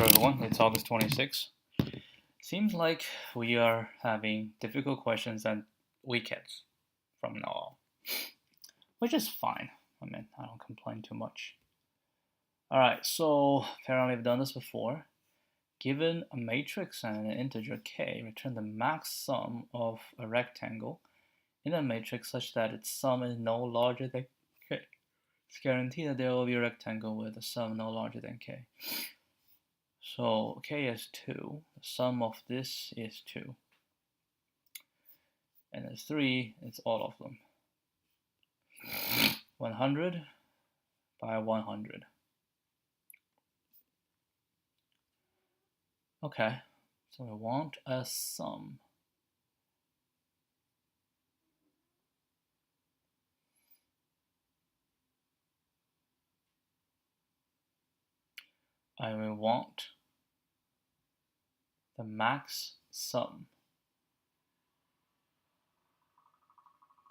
Hello everyone, it's August 26th. Seems like we are having difficult questions and weekends from now on, which is fine. I mean, I don't complain too much. Alright, so apparently I've done this before. Given a matrix and an integer k, return the max sum of a rectangle in a matrix such that its sum is no larger than k. It's guaranteed that there will be a rectangle with a sum no larger than k. So k is 2, the sum of this is 2, and there's 3, it's all of them. 100 by 100. Okay, so we want a sum. And we want the max sum.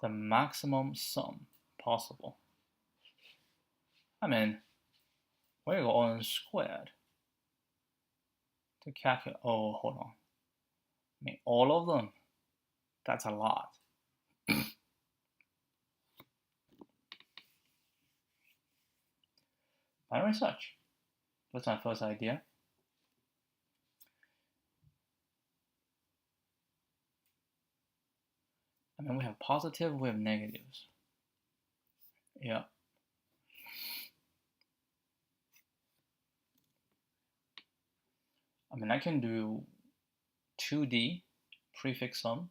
The maximum sum possible. I mean, we go on squared to calculate. Oh, hold on. I mean, all of them. That's a lot. Binary search. That's my first idea. I mean, we have positive, we have negatives. Yeah. I mean, I can do 2D prefix sum,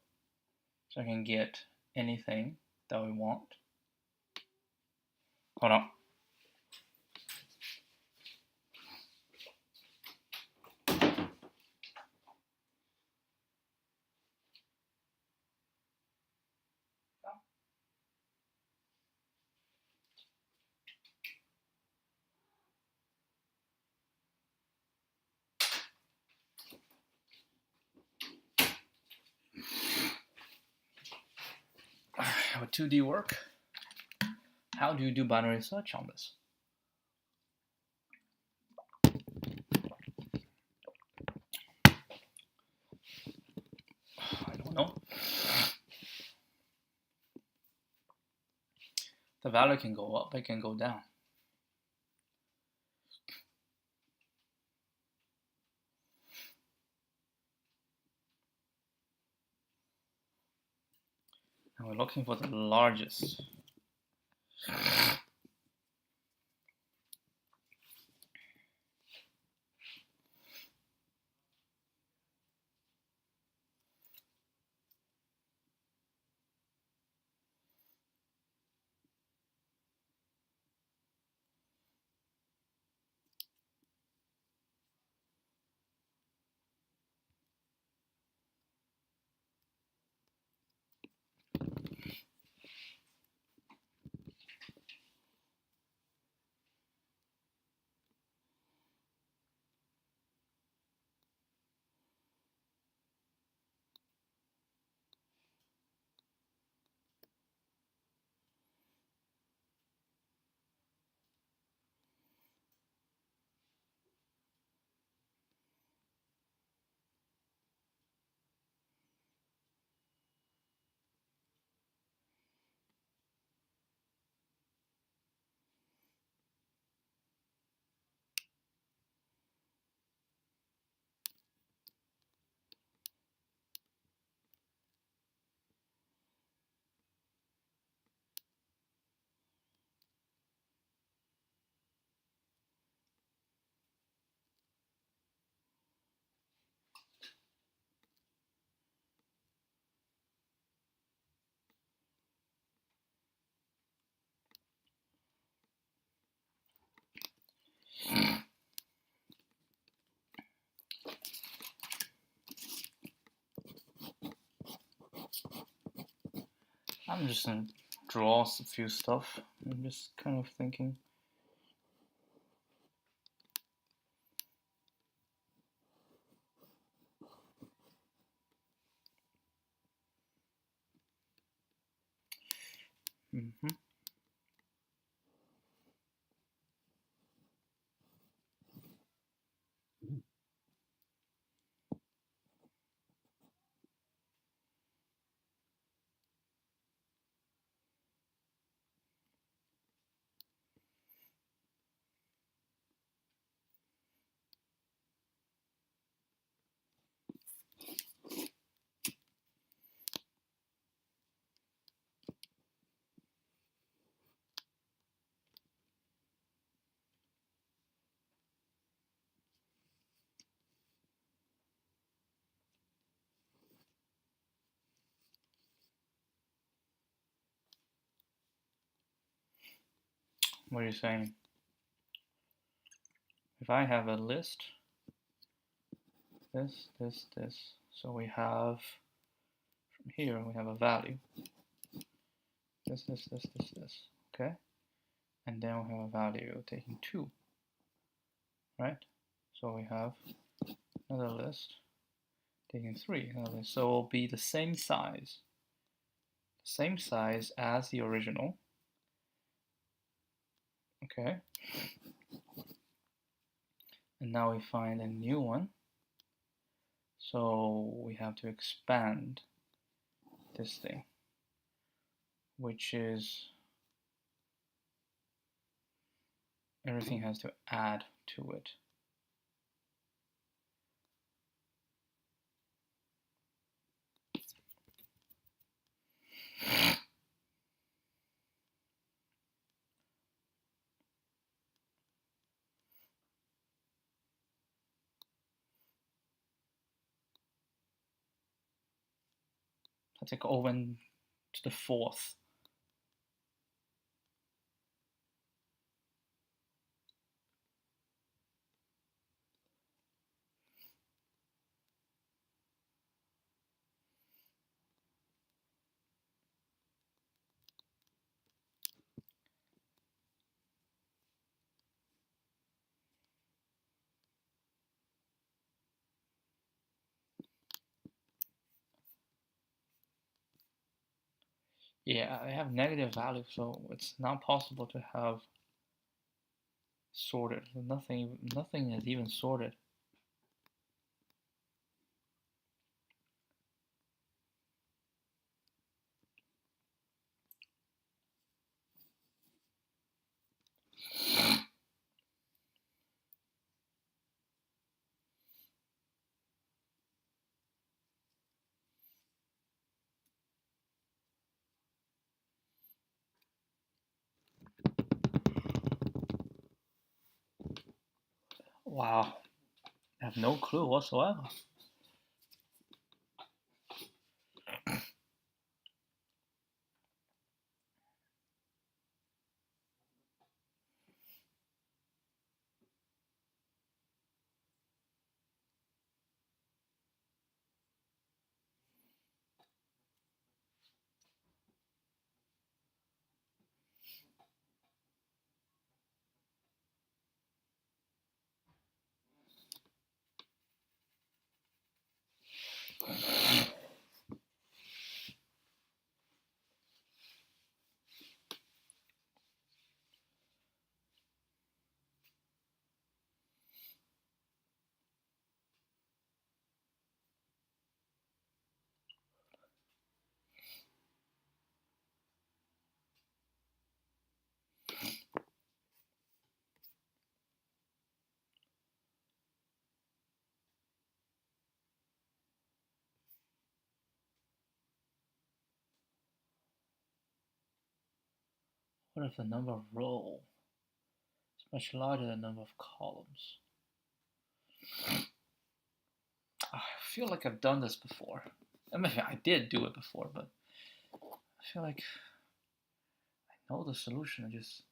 so I can get anything that we want. Hold on. How 2D work? How do you do binary search on this? I don't know. The value can go up, it can go down. And we're looking for the largest. I'm just gonna draw a few stuff. I'm just kind of thinking. what are you saying? If I have a list, this, so we have, from here, we have a value. This, okay? And then we have a value taking 2, right? So we have another list taking 3, another list. So it will be the same size as the original, okay? And now we find a new one. So we have to expand this thing, which is everything has to add to it. I take over to the 4th. Yeah, I have negative value, so it's not possible to have sorted. Nothing is even sorted. Wow, I have no clue whatsoever. What if the number of rows is much larger than the number of columns? I feel like I've done this before. I mean, I did do it before, but I feel like I know the solution. I just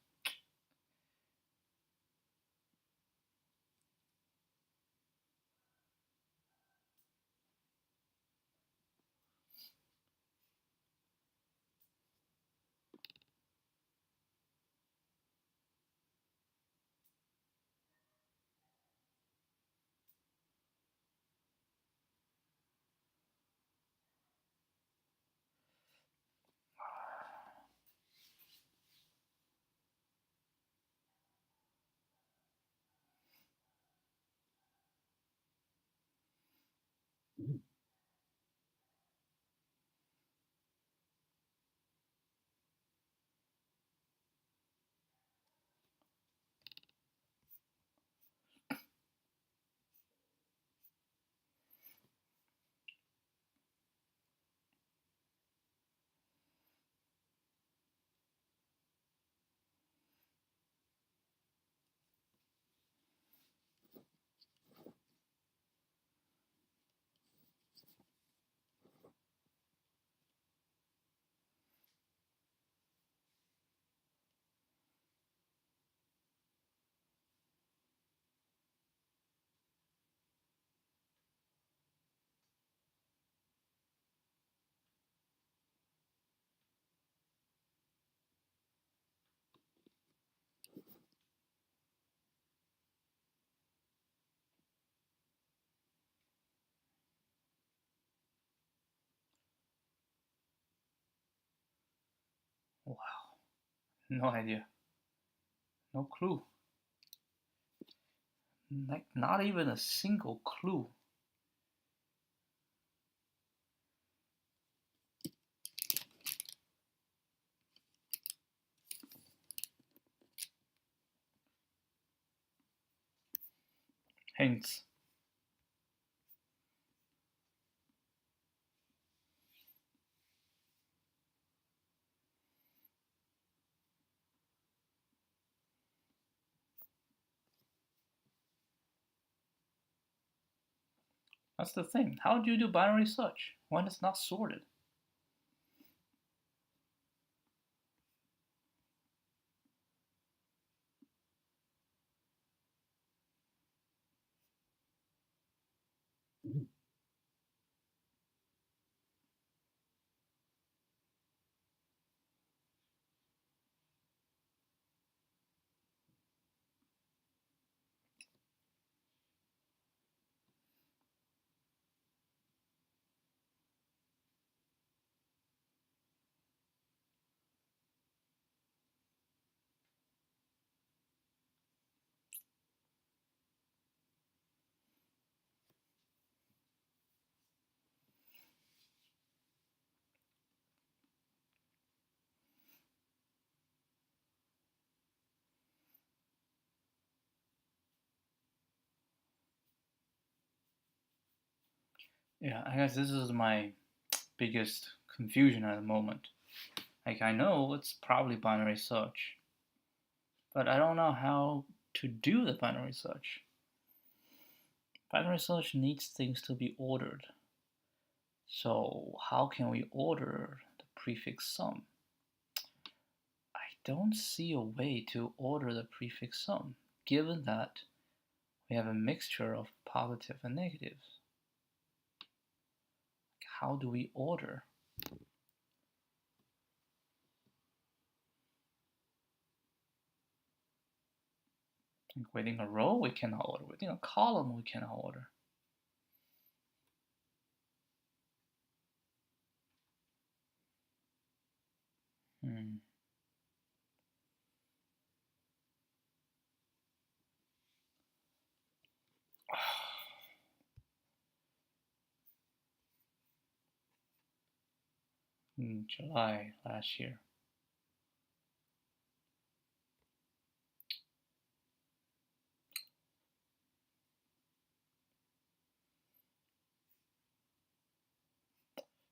No idea. No clue. Like, not even a single clue. Hints. That's the thing. How do you do binary search when it's not sorted? Yeah, I guess this is my biggest confusion at the moment. Like, I know it's probably binary search, but I don't know how to do the binary search. Binary search needs things to be ordered. So how can we order the prefix sum? I don't see a way to order the prefix sum, given that we have a mixture of positive and negatives. How do we order? Within a row, we cannot order. Within a column, we cannot order. In July last year.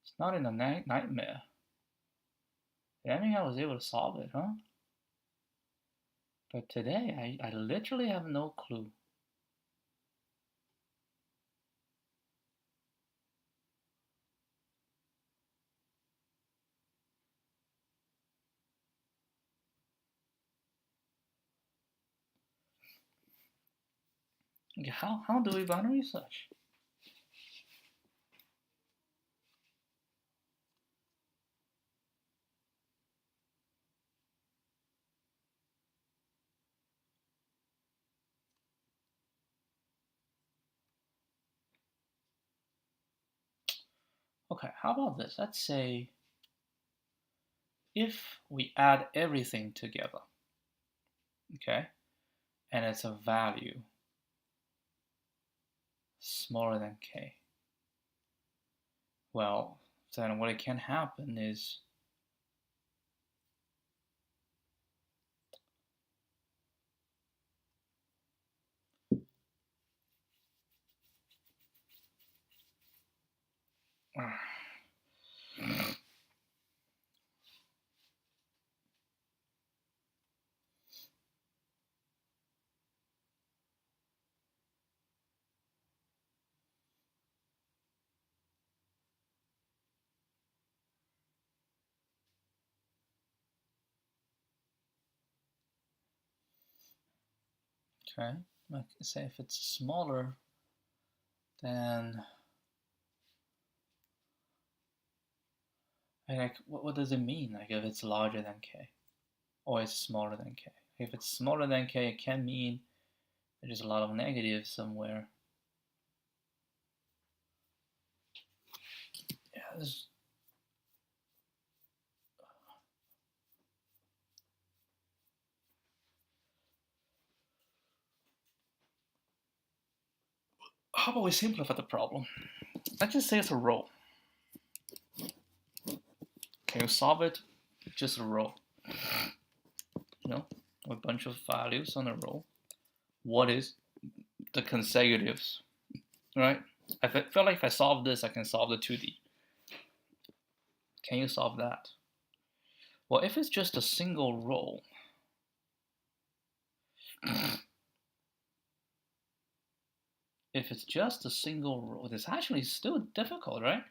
It's not in a nightmare. I think I was able to solve it, huh? But today, I literally have no clue. Okay, how do we binary search? Okay, how about this? Let's say if we add everything together, okay, and it's a value smaller than k, well, then what it can happen is okay, like say if it's smaller than, like what does it mean? Like if it's larger than k or it's smaller than k. If it's smaller than k, it can mean there's a lot of negatives somewhere. Yeah, this, how about we simplify the problem? Let's just say it's a row. Can you solve it? Just a row. You know, a bunch of values on a row. What is the consecutives? Right? I feel like if I solve this, I can solve the 2D. Can you solve that? Well, if it's just a single row, if it's just a single row, it's actually still difficult, right?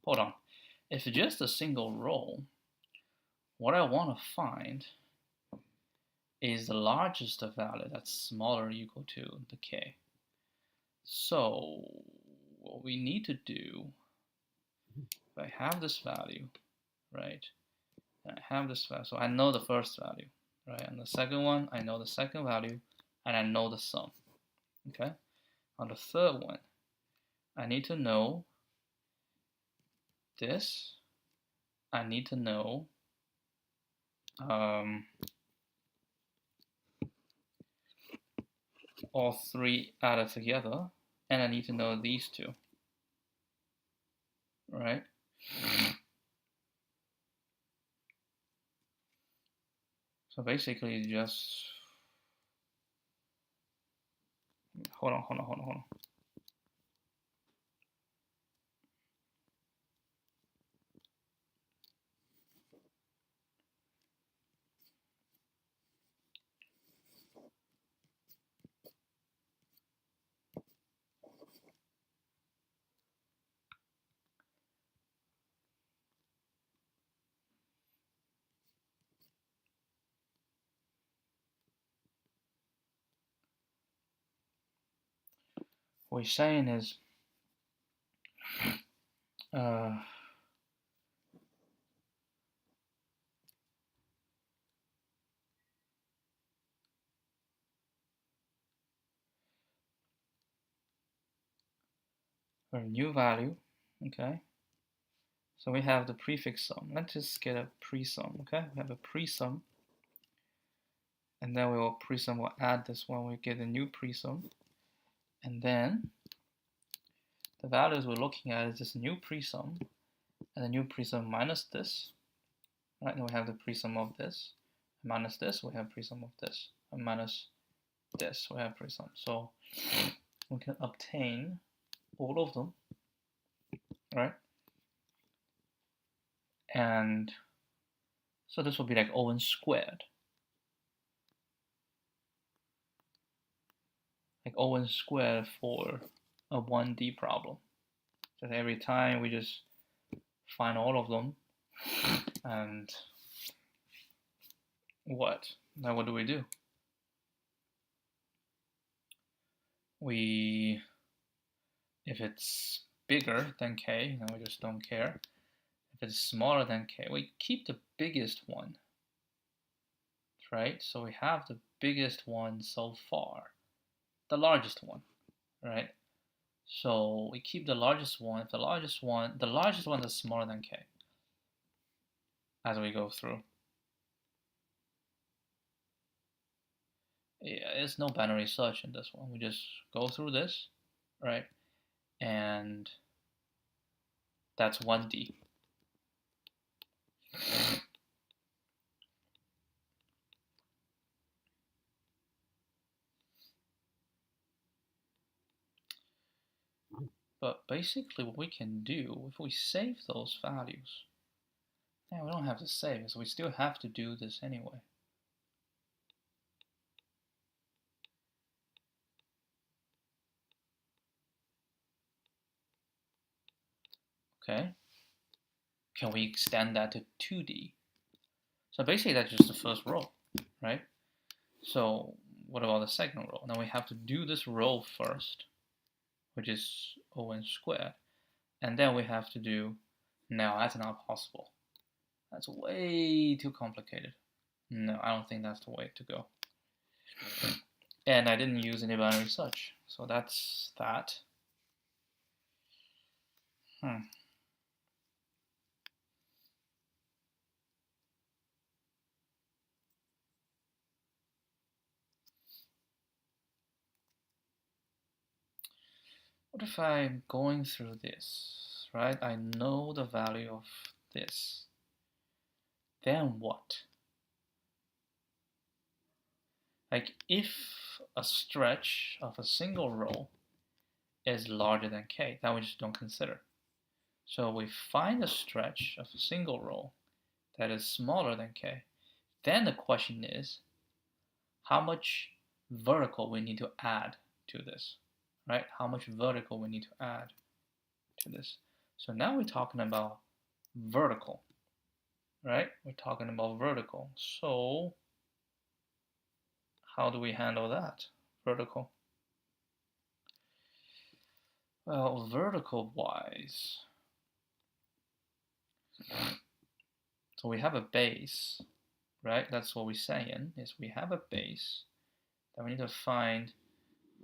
Hold on. If it's just a single row, what I want to find is the largest value that's smaller or equal to the k. So what we need to do, if I have this value, right, and I have this value, so I know the first value, right, and the second one, I know the second value, and I know the sum, okay? On the third one, I need to know this, I need to know all three added together, and I need to know these two, right? So basically just, hold on. What we're saying is, for a new value, okay? So we have the prefix sum. Let's just get a pre-sum, okay? We have a pre-sum, and then we will pre-sum, we'll add this one, we get a new pre-sum, and then the values we're looking at is this new pre-sum, and the new pre-sum minus this, right? Then we have the pre-sum of this, minus this, we have pre-sum of this, and minus this, we have pre-sum. So we can obtain all of them, right? And so this will be like O(n) squared. Like O(n) squared for a 1D problem. So every time we just find all of them, and what? Now what do? If it's bigger than k, then we just don't care. If it's smaller than k, we keep the biggest one, right? So we have the biggest one so far, the largest one, right? So we keep the largest one. If the largest one is smaller than k as we go through. Yeah, there's no binary search in this one. We just go through this, right? And that's 1D. But basically what we can do, if we save those values, yeah, we don't have to save it, so we still have to do this anyway. Okay, can we extend that to 2D? So basically that's just the first row, right? So what about the second row? Now we have to do this row first, which is O(n) squared, and then we have to do, no, that's not possible. That's way too complicated. No, I don't think that's the way to go. And I didn't use any binary search, so that's that. What if I'm going through this, right? I know the value of this. Then what? Like if a stretch of a single row is larger than k, that we just don't consider. So we find a stretch of a single row that is smaller than k. Then the question is, how much vertical we need to add to this, right? How much vertical we need to add to this. So now we're talking about vertical, right? We're talking about vertical. So how do we handle that? Vertical. Well, vertical wise, so we have a base, right? That's what we're saying, is we have a base that we need to find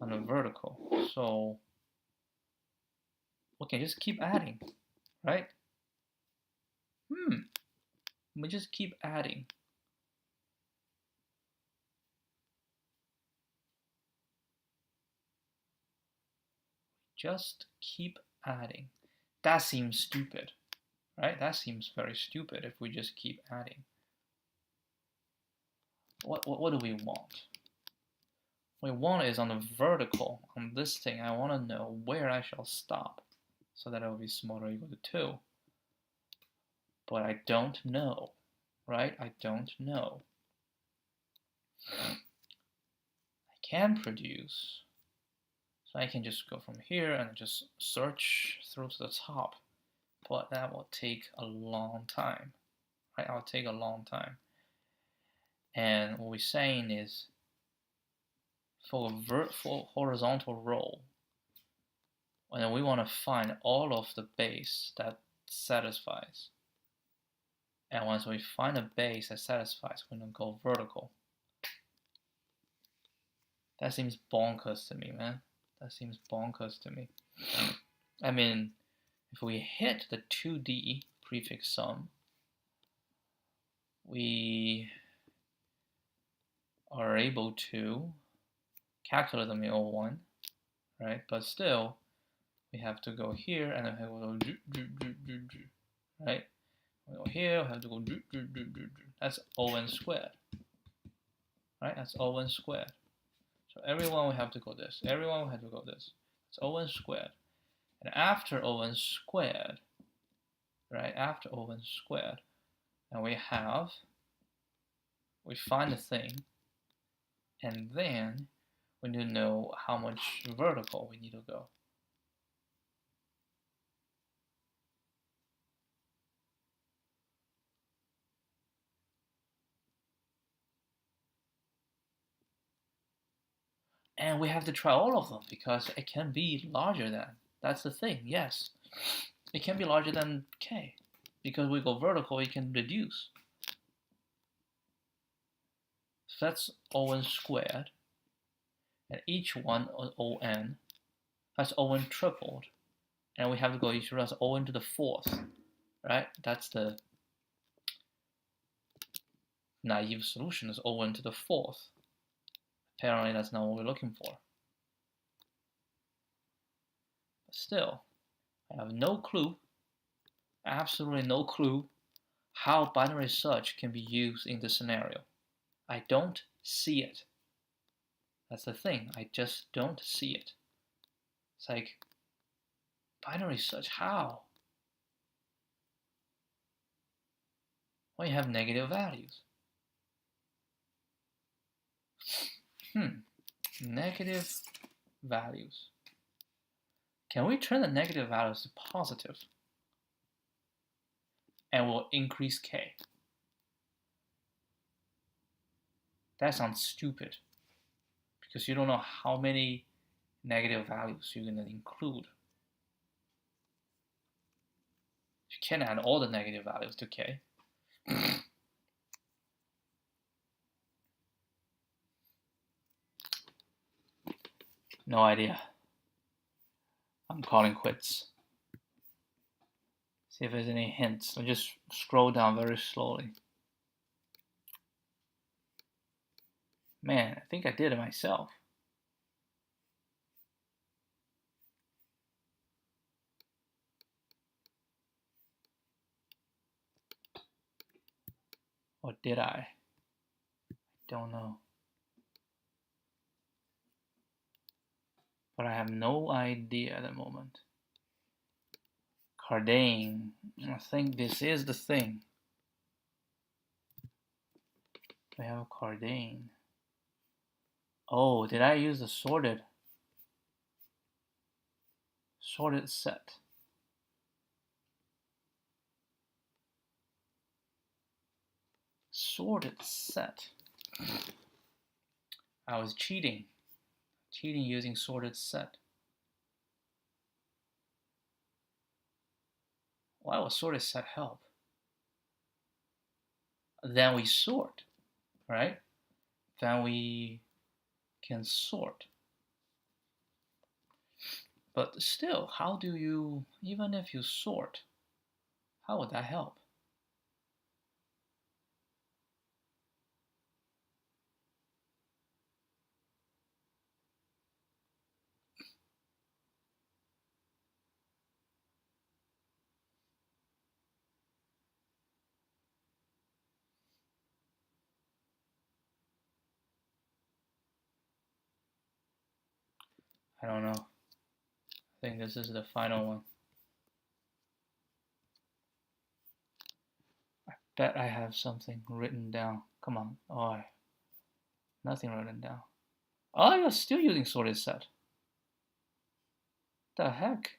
on the vertical. So we can just keep adding, right? We just keep adding. Just keep adding. That seems stupid, right? That seems very stupid if we just keep adding. What do we want? What we want is on the vertical, on this thing, I want to know where I shall stop so that it will be smaller or equal to 2. But I don't know, right? I don't know. I can produce, so I can just go from here and just search through to the top, but that will take a long time, right? That will take a long time. And what we're saying is, for a horizontal row, when we want to find all of the base that satisfies, and once we find a base that satisfies, we're going to go vertical. That seems bonkers to me, man. That seems bonkers to me. I mean, if we hit the 2D prefix sum, we are able to calculate them in O1, right? But still, we have to go here and then we will go right? We go here, we have to go That's O1 squared, right? That's O1 squared. So everyone we have to go this. Everyone we have to go this. It's O1 squared. And after O1 squared, right? After O1 squared, and we find the thing, and then we need to know how much vertical we need to go. And we have to try all of them because it can be larger than. That's the thing, yes. It can be larger than k. Because we go vertical, it can reduce. So that's O1 squared. And each one O(n), that's O(n) tripled. And we have to go each one as O(n) to the 4th, right? That's the naive solution, is O(n) to the 4th. Apparently that's not what we're looking for. But still, I have no clue, absolutely no clue, how binary search can be used in this scenario. I don't see it. That's the thing, I just don't see it. It's like, binary search, how? Well, you have negative values. Negative values. Can we turn the negative values to positive? And we'll increase k. That sounds stupid, because you don't know how many negative values you're going to include. You can't add all the negative values to k. No idea. I'm calling quits. See if there's any hints. I'll just scroll down very slowly. Man, I think I did it myself. Or did I? Don't know. But I have no idea at the moment. Cardane. I think this is the thing. I have a Cardane. Oh, did I use the sorted set? Sorted set. I was cheating using sorted set. Why would sorted set help? Then we sort, right? Then we can sort. But still, how do you, even if you sort, how would that help? I don't know. I think this is the final one. I bet I have something written down. Come on. Oh, nothing written down. Oh, you're still using sorted set. The heck?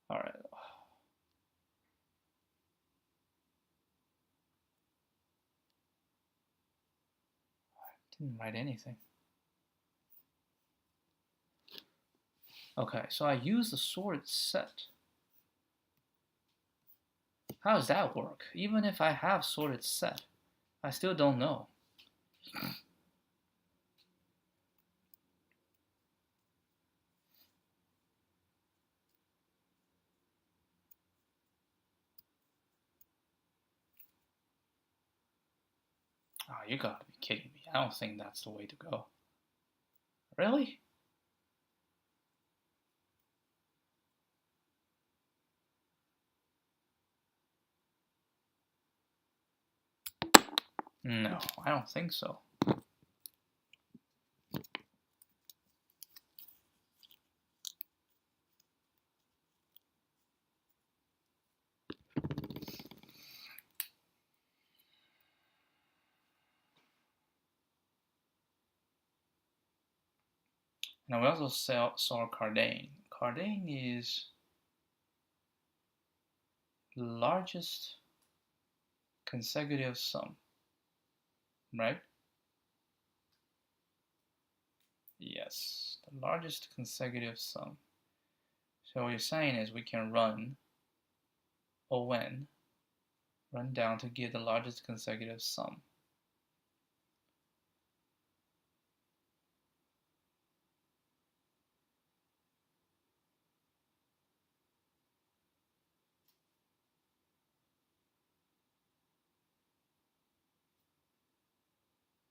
All right. I didn't write anything. Okay, so I use the sorted set. How does that work? Even if I have sorted set, I still don't know. Oh, you gotta be kidding me. I don't think that's the way to go. Really? No, I don't think so. Now we also saw Cardane. Cardane is the largest consecutive sum, right? Yes, the largest consecutive sum. So what you're saying is we can run on, run down to get the largest consecutive sum.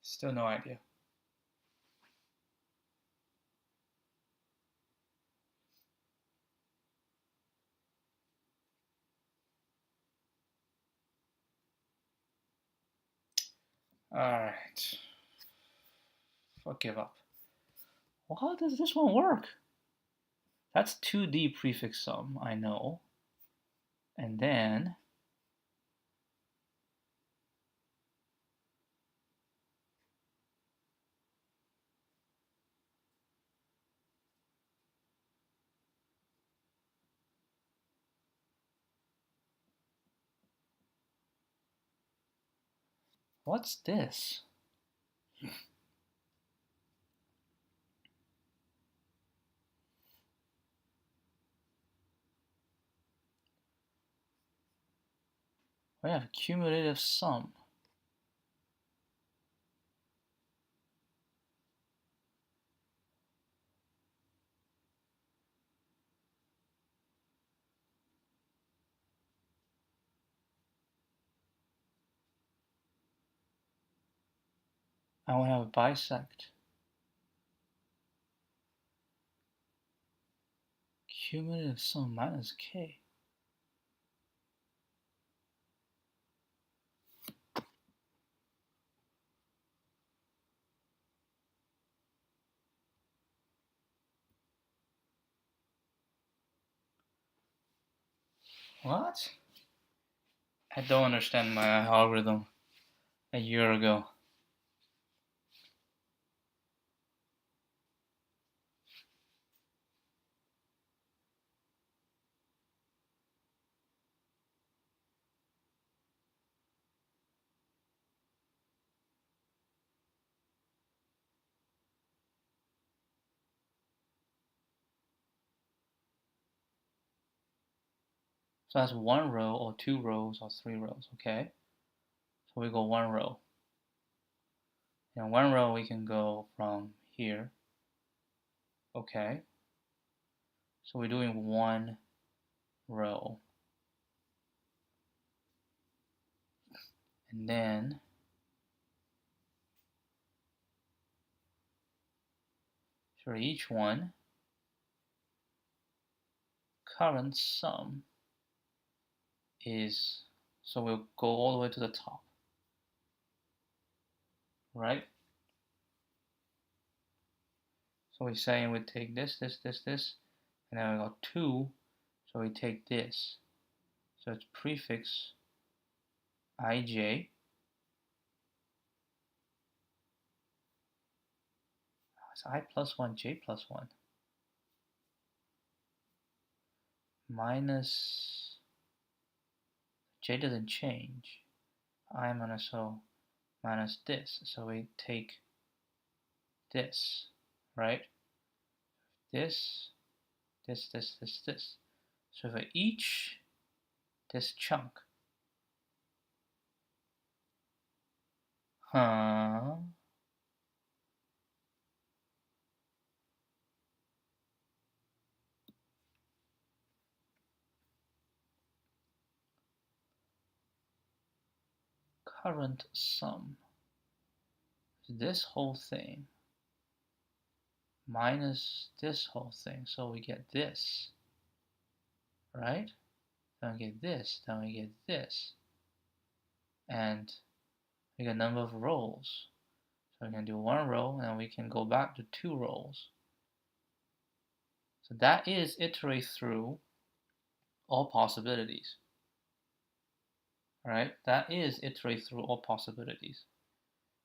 Still no idea. Alright. Give up. Well, how does this one work? That's 2D prefix sum, I know. And then what's this? We have cumulative sum. And we have bisect. Cumulative sum minus k. What? I don't understand my algorithm a year ago. So that's one row or two rows or three rows, okay? So we go one row. In one row we can go from here, okay? So we're doing one row. And then for each one, current sum is, so we'll go all the way to the top, right? So we're saying we take this, this, this, this, and then we got 2, so we take this. So it's prefix ij. It's I plus 1, j plus 1. Minus, j doesn't change. I minus o minus this. So we take this, right? This, this, this, this, this. So for each, this chunk, current sum, this whole thing minus this whole thing. So we get this, right? Then we get this, then we get this. And we get number of rows. So we can do one row and we can go back to 2 rows. So that is iterate through all possibilities. Right? That is iterate through all possibilities.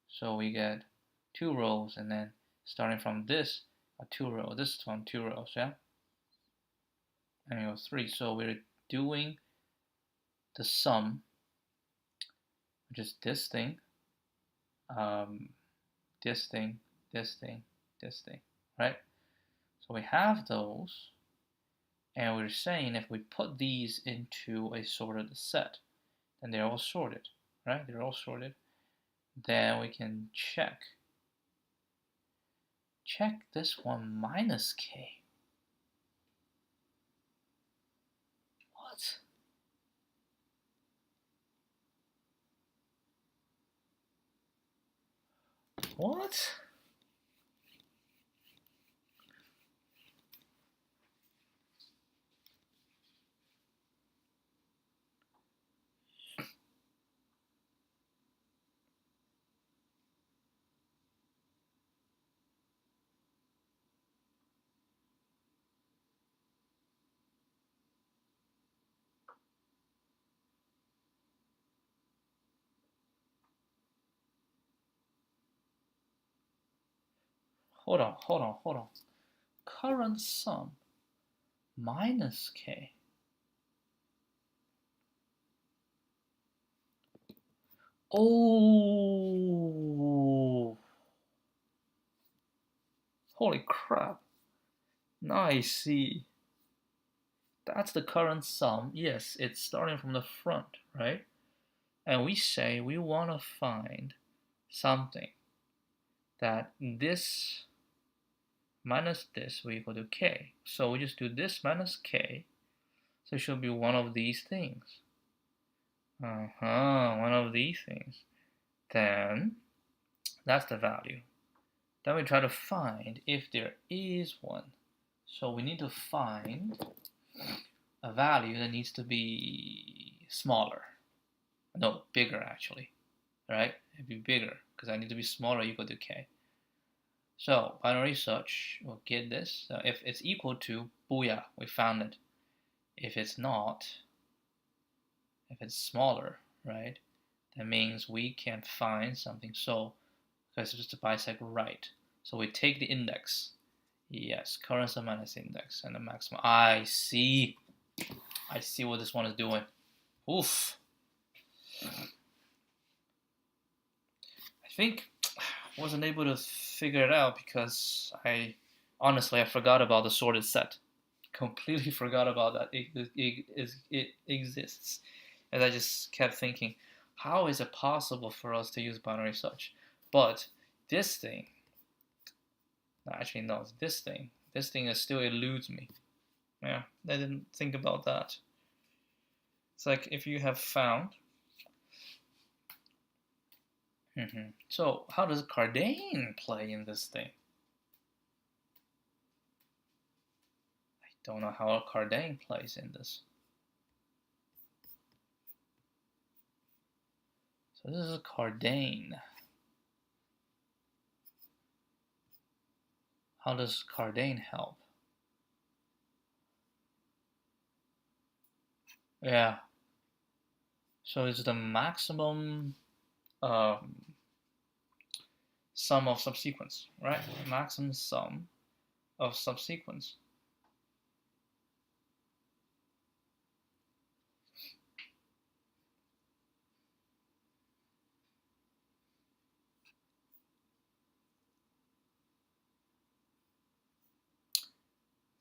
So we get 2 rows and then starting from this, 2 rows, this one 2 rows, yeah? And we go 3. So we're doing the sum, which is this thing, this thing, this thing, this thing, right? So we have those, and we're saying if we put these into a sorted set, then they're all sorted, right? They're all sorted. Then we can check this one minus k. What? What? Hold on. Current sum minus k. Oh, holy crap. Now I see. That's the current sum. Yes, it's starting from the front, right? And we say we want to find something that this minus this will equal to k. So we just do this minus k. So it should be one of these things. One of these things. Then that's the value. Then we try to find if there is one. So we need to find a value that needs to be smaller. No, bigger actually, right? It'd be bigger because I need to be smaller equal to k. So binary search will get this. So if it's equal to, booyah, we found it. If it's not, if it's smaller, right, that means we can find something. So because it's just a bisect right. So we take the index. Yes, current sum minus index and the maximum. I see what this one is doing. Oof. I think I wasn't able to figure it out because I forgot about the sorted set. Completely forgot about that. It exists. And I just kept thinking, how is it possible for us to use binary search? But this thing, actually no, this thing still eludes me. Yeah, I didn't think about that. It's like if you have found. So how does Cardane play in this thing? I don't know how Cardane plays in this. So this is Cardane. How does Cardane help? Yeah. So it's the maximum sum of subsequence, right? Maximum sum of subsequence.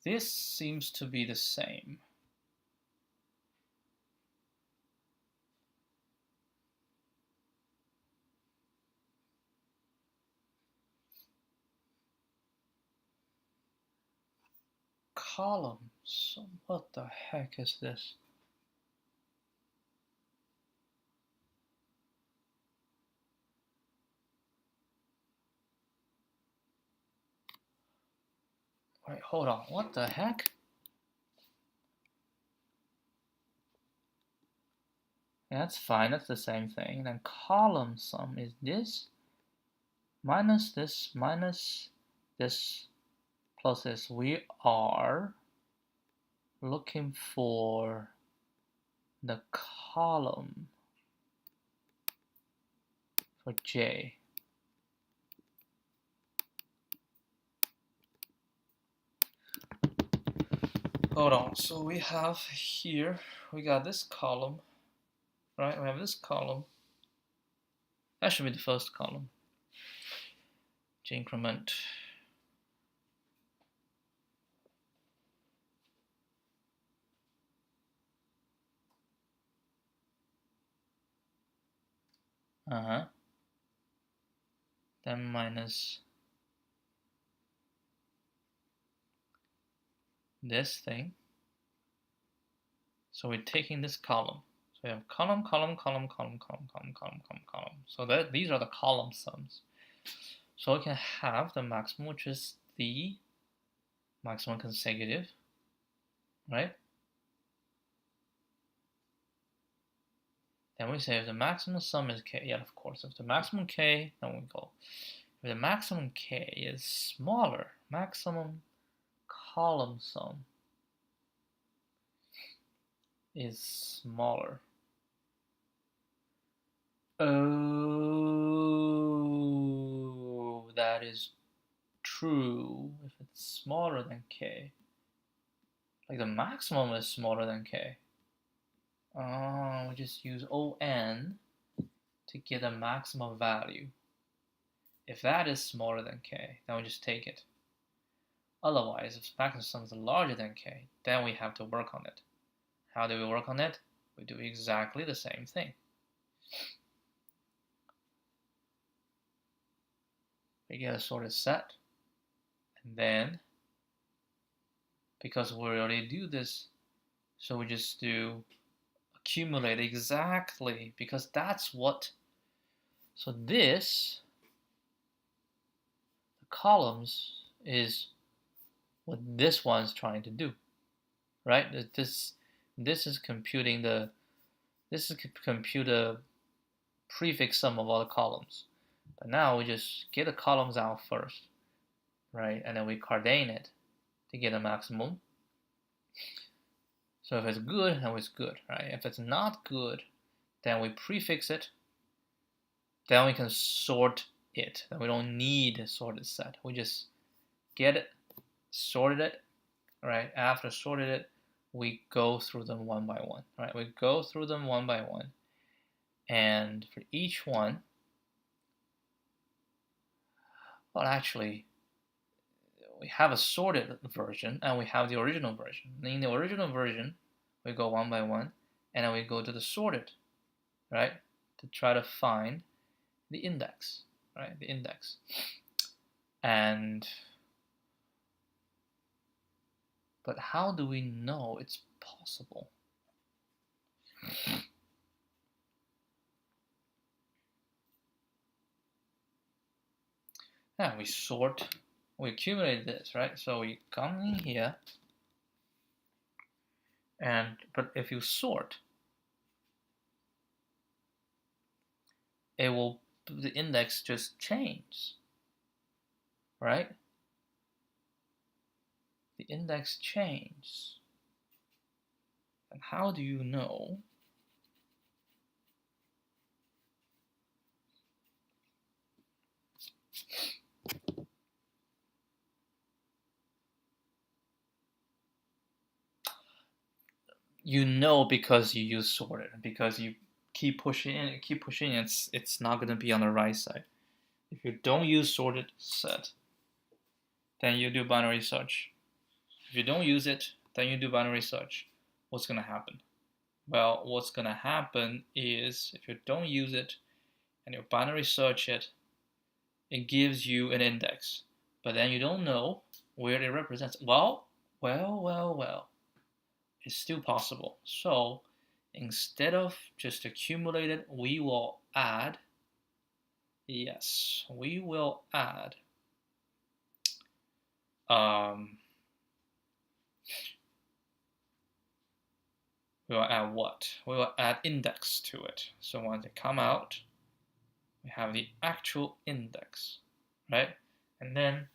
This seems to be the same. Columns. What the heck is this? Wait, hold on. What the heck? That's fine. That's the same thing. Then column sum is this minus this minus this plus this. We are looking for the column for J. Hold on. So we have here, we got this column, right? We have this column. That should be the first column. J increment. Then minus this thing. So we're taking this column. So we have column, column, column, column, column, column, column, column, column. So that these are the column sums. So we can have the maximum, which is the maximum consecutive, right? Then we say if the maximum sum is k, yeah, of course. If the maximum k, then we go. If the maximum k is smaller, maximum column sum is smaller. Oh, that is true if it's smaller than k. Like the maximum is smaller than k. Oh, we just use on to get a maximum value. If that is smaller than k, then we just take it. Otherwise, if maximum sum is larger than k, then we have to work on it. How do we work on it? We do exactly the same thing. We get a sorted set, and then, because we already do this, so we just do accumulate exactly, because that's what, so this, the columns is what this one's trying to do, right? This is computing the prefix sum of all the columns. But now we just get the columns out first, right? And then we cardane it to get a maximum. So if it's good, then it's good, right? If it's not good, then we prefix it. Then we can sort it. Then we don't need a sorted set. We just get it, sorted it, right? After sorted it, we go through them one by one, right? We go through them one by one. And for each one, well, actually, we have a sorted version and we have the original version. In the original version, we go one by one, and then we go to the sorted, right? To try to find the index, right? The index. But how do we know it's possible? Yeah, we accumulate this, right? So we come in here, but if you sort, the index just changes, right? The index changes. And how do you know? You know because you use sorted, because you keep pushing it's not going to be on the right side. If you don't use sorted set, then you do binary search. If you don't use it, then you do binary search. What's going to happen? Well, what's going to happen is if you don't use it and you binary search it, it gives you an index, but then you don't know where it represents. Well, it's still possible. So instead of just accumulated, we will add, yes, we will add we will add what? We will add index to it. So once they come out, we have the actual index, right? And then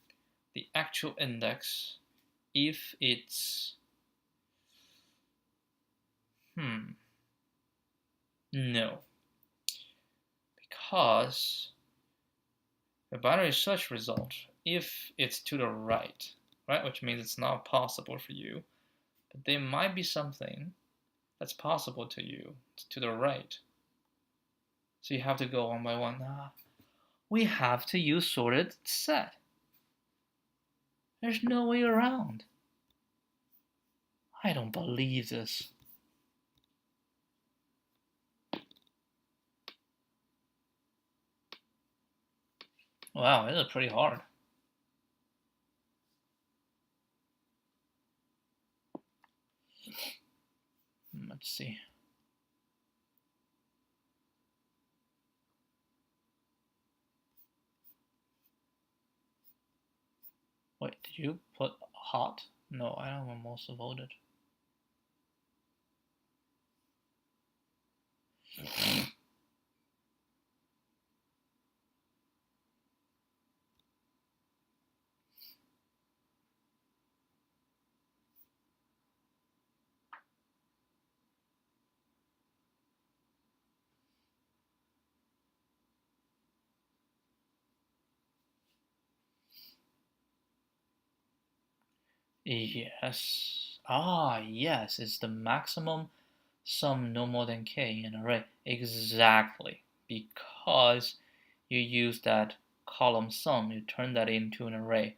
the actual index, if it's no, because the binary search result, if it's to the right, which means it's not possible for you, but there might be something that's possible to you to the right. So you have to go one by one. We have to use sorted set. There's no way around. I don't believe this. Wow, this is pretty hard. Let's see. Wait, did you put hot? No, I don't want most voted. Yes. Yes, it's the maximum sum no more than k in an array. Exactly. Because you use that column sum, you turn that into an array.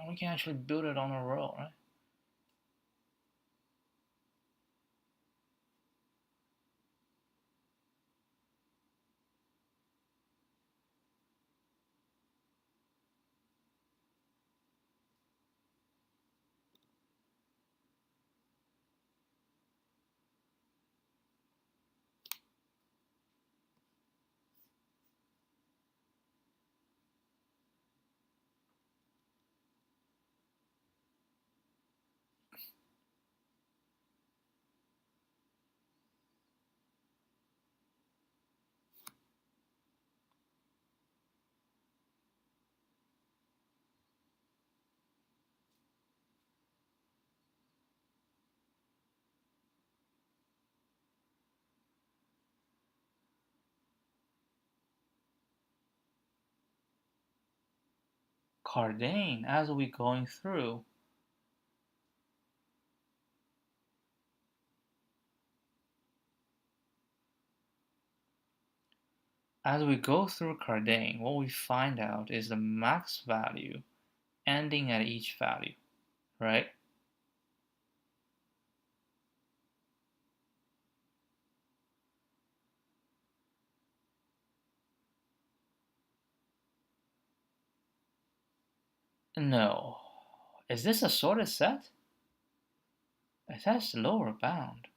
we can actually build it on a row, right? Cardane, as we're going through. As we go through Cardane, what we find out is the max value ending at each value, right? No. Is this a sorted set? It has lower bound.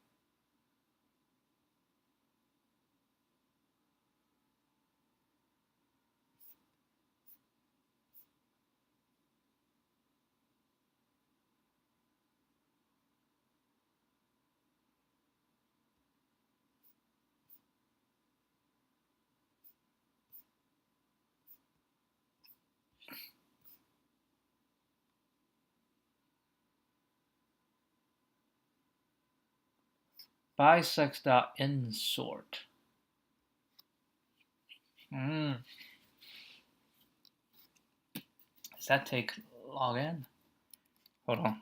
Bisect.insort. Does that take log n? Hold on.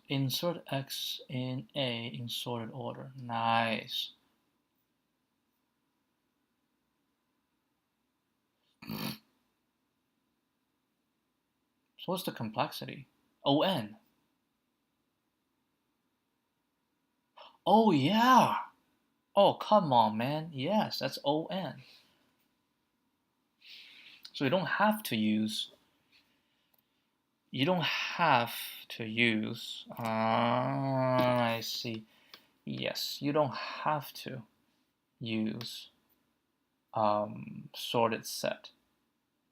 Insert x in A in sorted order. Nice. So what's the complexity? On. Oh yeah. Oh come on, man. Yes, that's on. So you don't have to use. You don't have to use. I see. Yes, you don't have to use sorted set,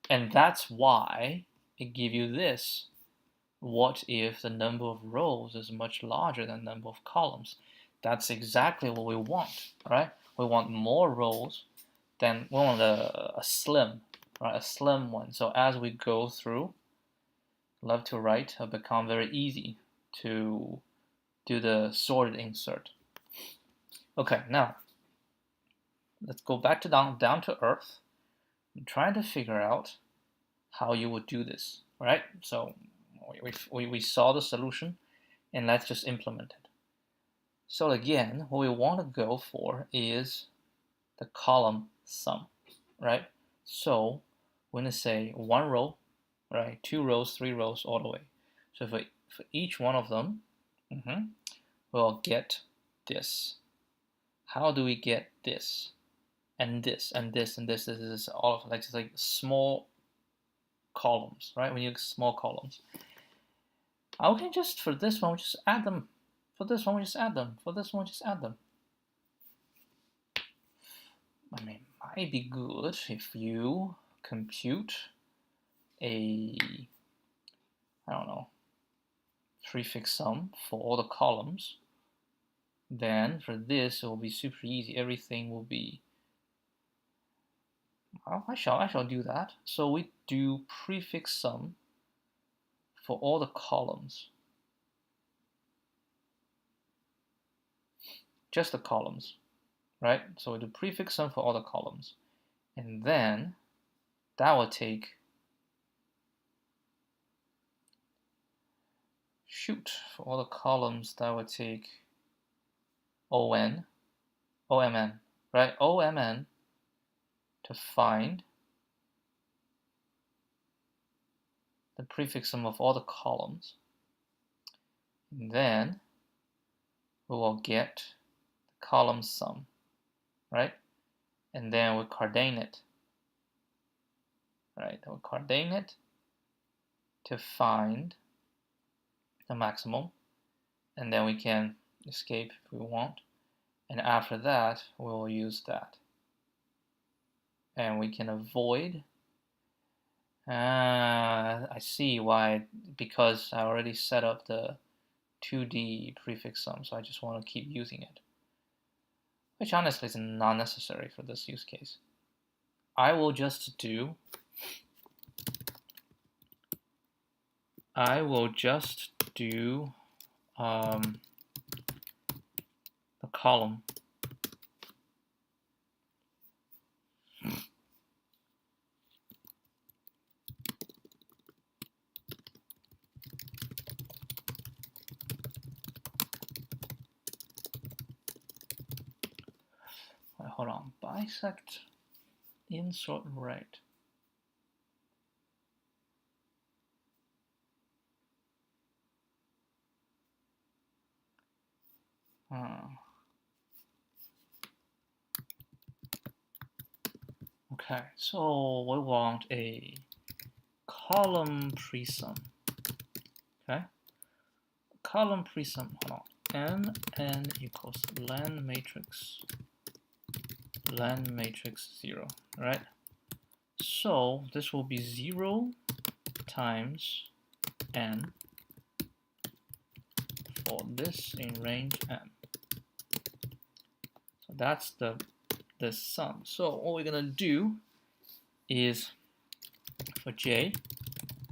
and that's why it gives you this. What if the number of rows is much larger than the number of columns? That's exactly what we want, right? We want more rows than we want a slim, right? A slim one. So as we go through left to right, it'll become very easy to do the sorted insert. Okay, now let's go back to down to earth and try to figure out how you would do this, right? So we saw the solution, and let's just implement it. So again, what we want to go for is the column sum, right? So we're going to say one row, right? 2 rows, 3 rows, all the way. So for each one of them, we'll get this. How do we get this? And this, and this, and this, this, all of like, like small columns, right? We need small columns. Okay, just for this one, we just add them. For this one, we just add them. For this one, just add them. I mean, it might be good if you compute a, I don't know, prefix sum for all the columns. Then for this, it will be super easy. Everything will be, well, I shall do that. So we do prefix sum for all the columns. Just the columns, right? So we do prefix sum for all the columns. And then that will take, for all the columns, that would take on. OMN, right? OMN to find the prefix sum of all the columns. And then we will get the column sum, right? And then we coordinate, right? We'll coordinate to find the maximum, and then we can escape if we want. And after that, we will use that. And we can avoid. I see why, because I already set up the 2D prefix sum, so I just want to keep using it. Which honestly is not necessary for this use case. I will just do the column. Wait, hold on. Bisect, insert right. Okay, so we want a column presum. Okay, column presum. Hold on. N equals len matrix 0. Right. So this will be 0 times n for this in range m. So that's the sum. So what we're gonna do is for j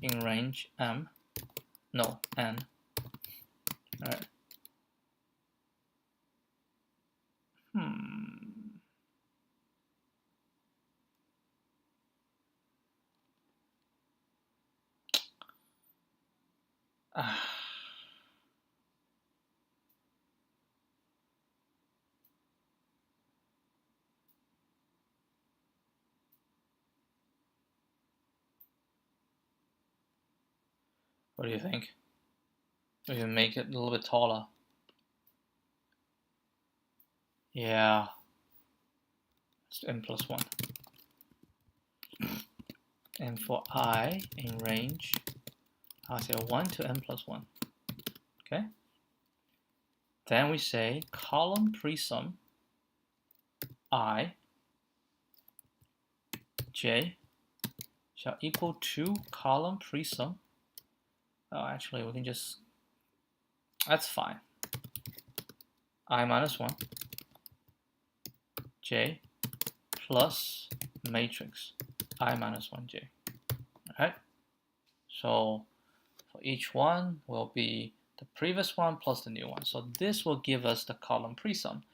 in range n. All right. What do you think? We can make it a little bit taller. Yeah. It's n plus 1. And for I in range, I'll say 1 to n plus 1. Okay? Then we say column presum I j shall equal to column presum. Oh, actually, we can just, that's fine. I minus 1 j plus matrix I minus 1j. Alright? So for each one will be the previous one plus the new one. So this will give us the column presum.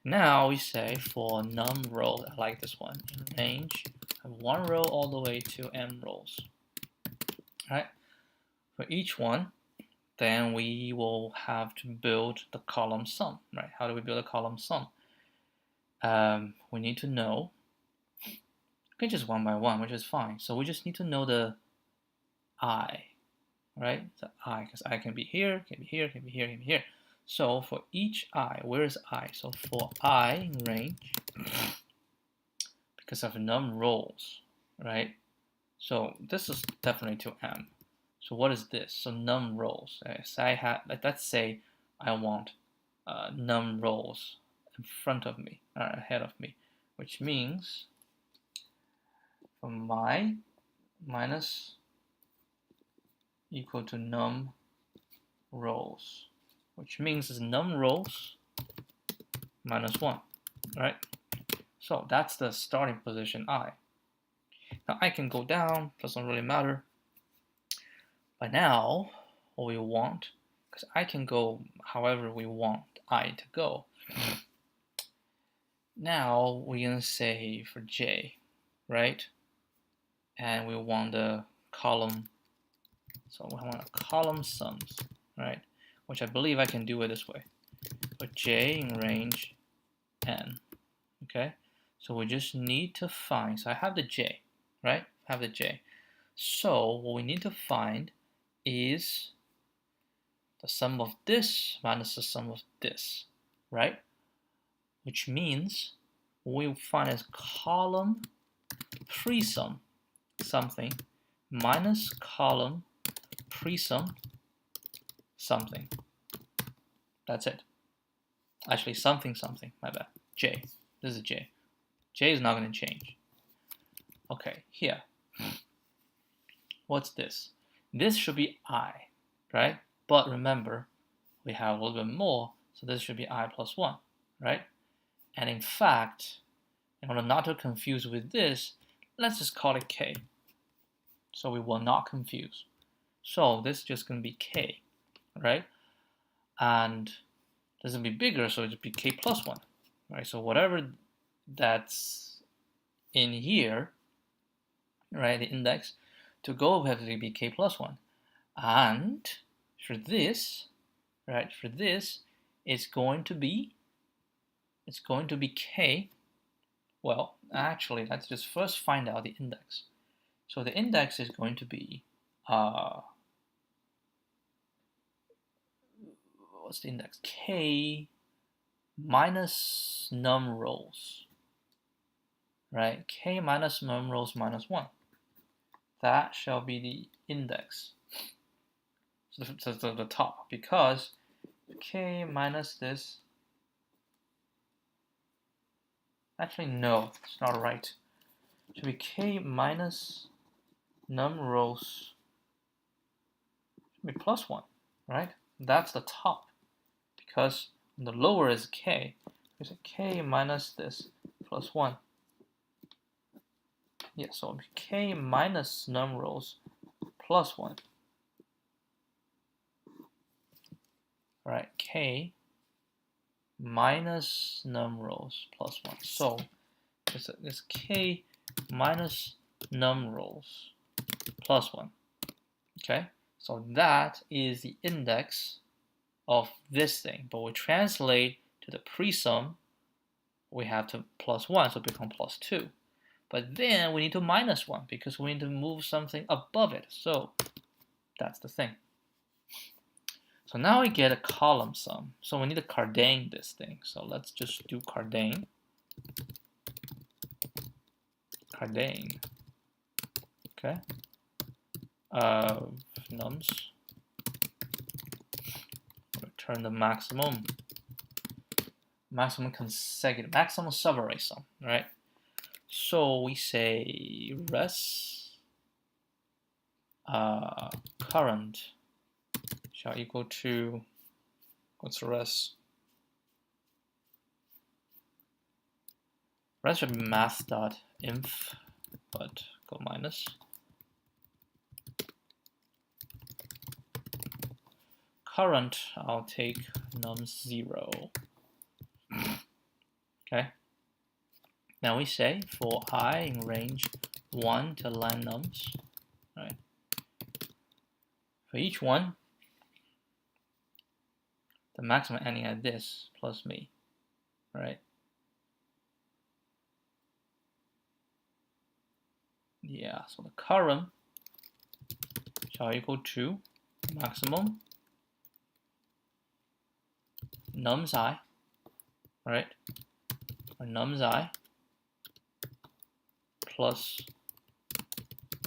Now we say for num row, I like this one, in range of 1 row all the way to m rows. Alright? For each one, then we will have to build the column sum. Right? How do we build a column sum? We need to know, okay, just one by one, which is fine. So we just need to know the I, right? The I, because I can be here, can be here, can be here, can be here. So for each I, where is I? So for I in range, because of num rows, right? So this is definitely to m. So what is this? So num rows. So I have, let's say I want num rows in front of me, or ahead of me, which means for my minus equal to num rows, which means it's num rows minus 1, right? So that's the starting position I. Now I can go down, doesn't really matter. But now what we want, because I can go however we want I to go. Now we're gonna say for j, right? And we want the column, so we want a column sums, right? Which I believe I can do it this way. For j in range n. Okay, so we just need to find, so I have the j, right? I have the j. So what we need to find is the sum of this minus the sum of this, right? Which means we find as column pre-sum something minus column pre-sum something. That's it. Actually, something, my bad. J. This is J. J is not going to change. Okay, here. What's this? This should be I, right? But remember, we have a little bit more, so this should be I plus 1, right? And in fact, in order not to confuse with this, let's just call it K. So we will not confuse. So this is just going to be K, right? And this will be bigger, so it will be K plus 1, right? So whatever that's in here, right, the index, to go have to be K plus 1. And for this, right, for this, it's going to be K. Well, actually, let's just first find out the index. So the index is going to be, what's the index? K minus num rows, right? K minus num rows minus 1. That shall be the index. So the top, because K minus this, actually no, it's not right. It should be K minus num rows, should be plus 1, right? That's the top, because the lower is K. It's K minus this plus 1. Yeah, so K minus num rows plus 1. All right, K minus num rows plus 1. So it's K minus num rows plus 1. Okay, so that is the index of this thing. But we translate to the pre-sum, we have to plus 1, so it becomes plus 2. But then we need to minus 1 because we need to move something above it. So that's the thing. So now we get a column sum. So we need to Cardane this thing. So let's just do Cardane. Cardane. Okay. Nums. Return the maximum consecutive, maximum subarray sum, right? So we say res current shall equal to, what's res? Res should be math.inf, but go minus. Current, I'll take num0. Okay. Now we say for I in range 1 to len nums, right? For each one, the maximum ending at this plus me, right? Yeah, so the current shall equal to maximum nums I, right? Or nums I plus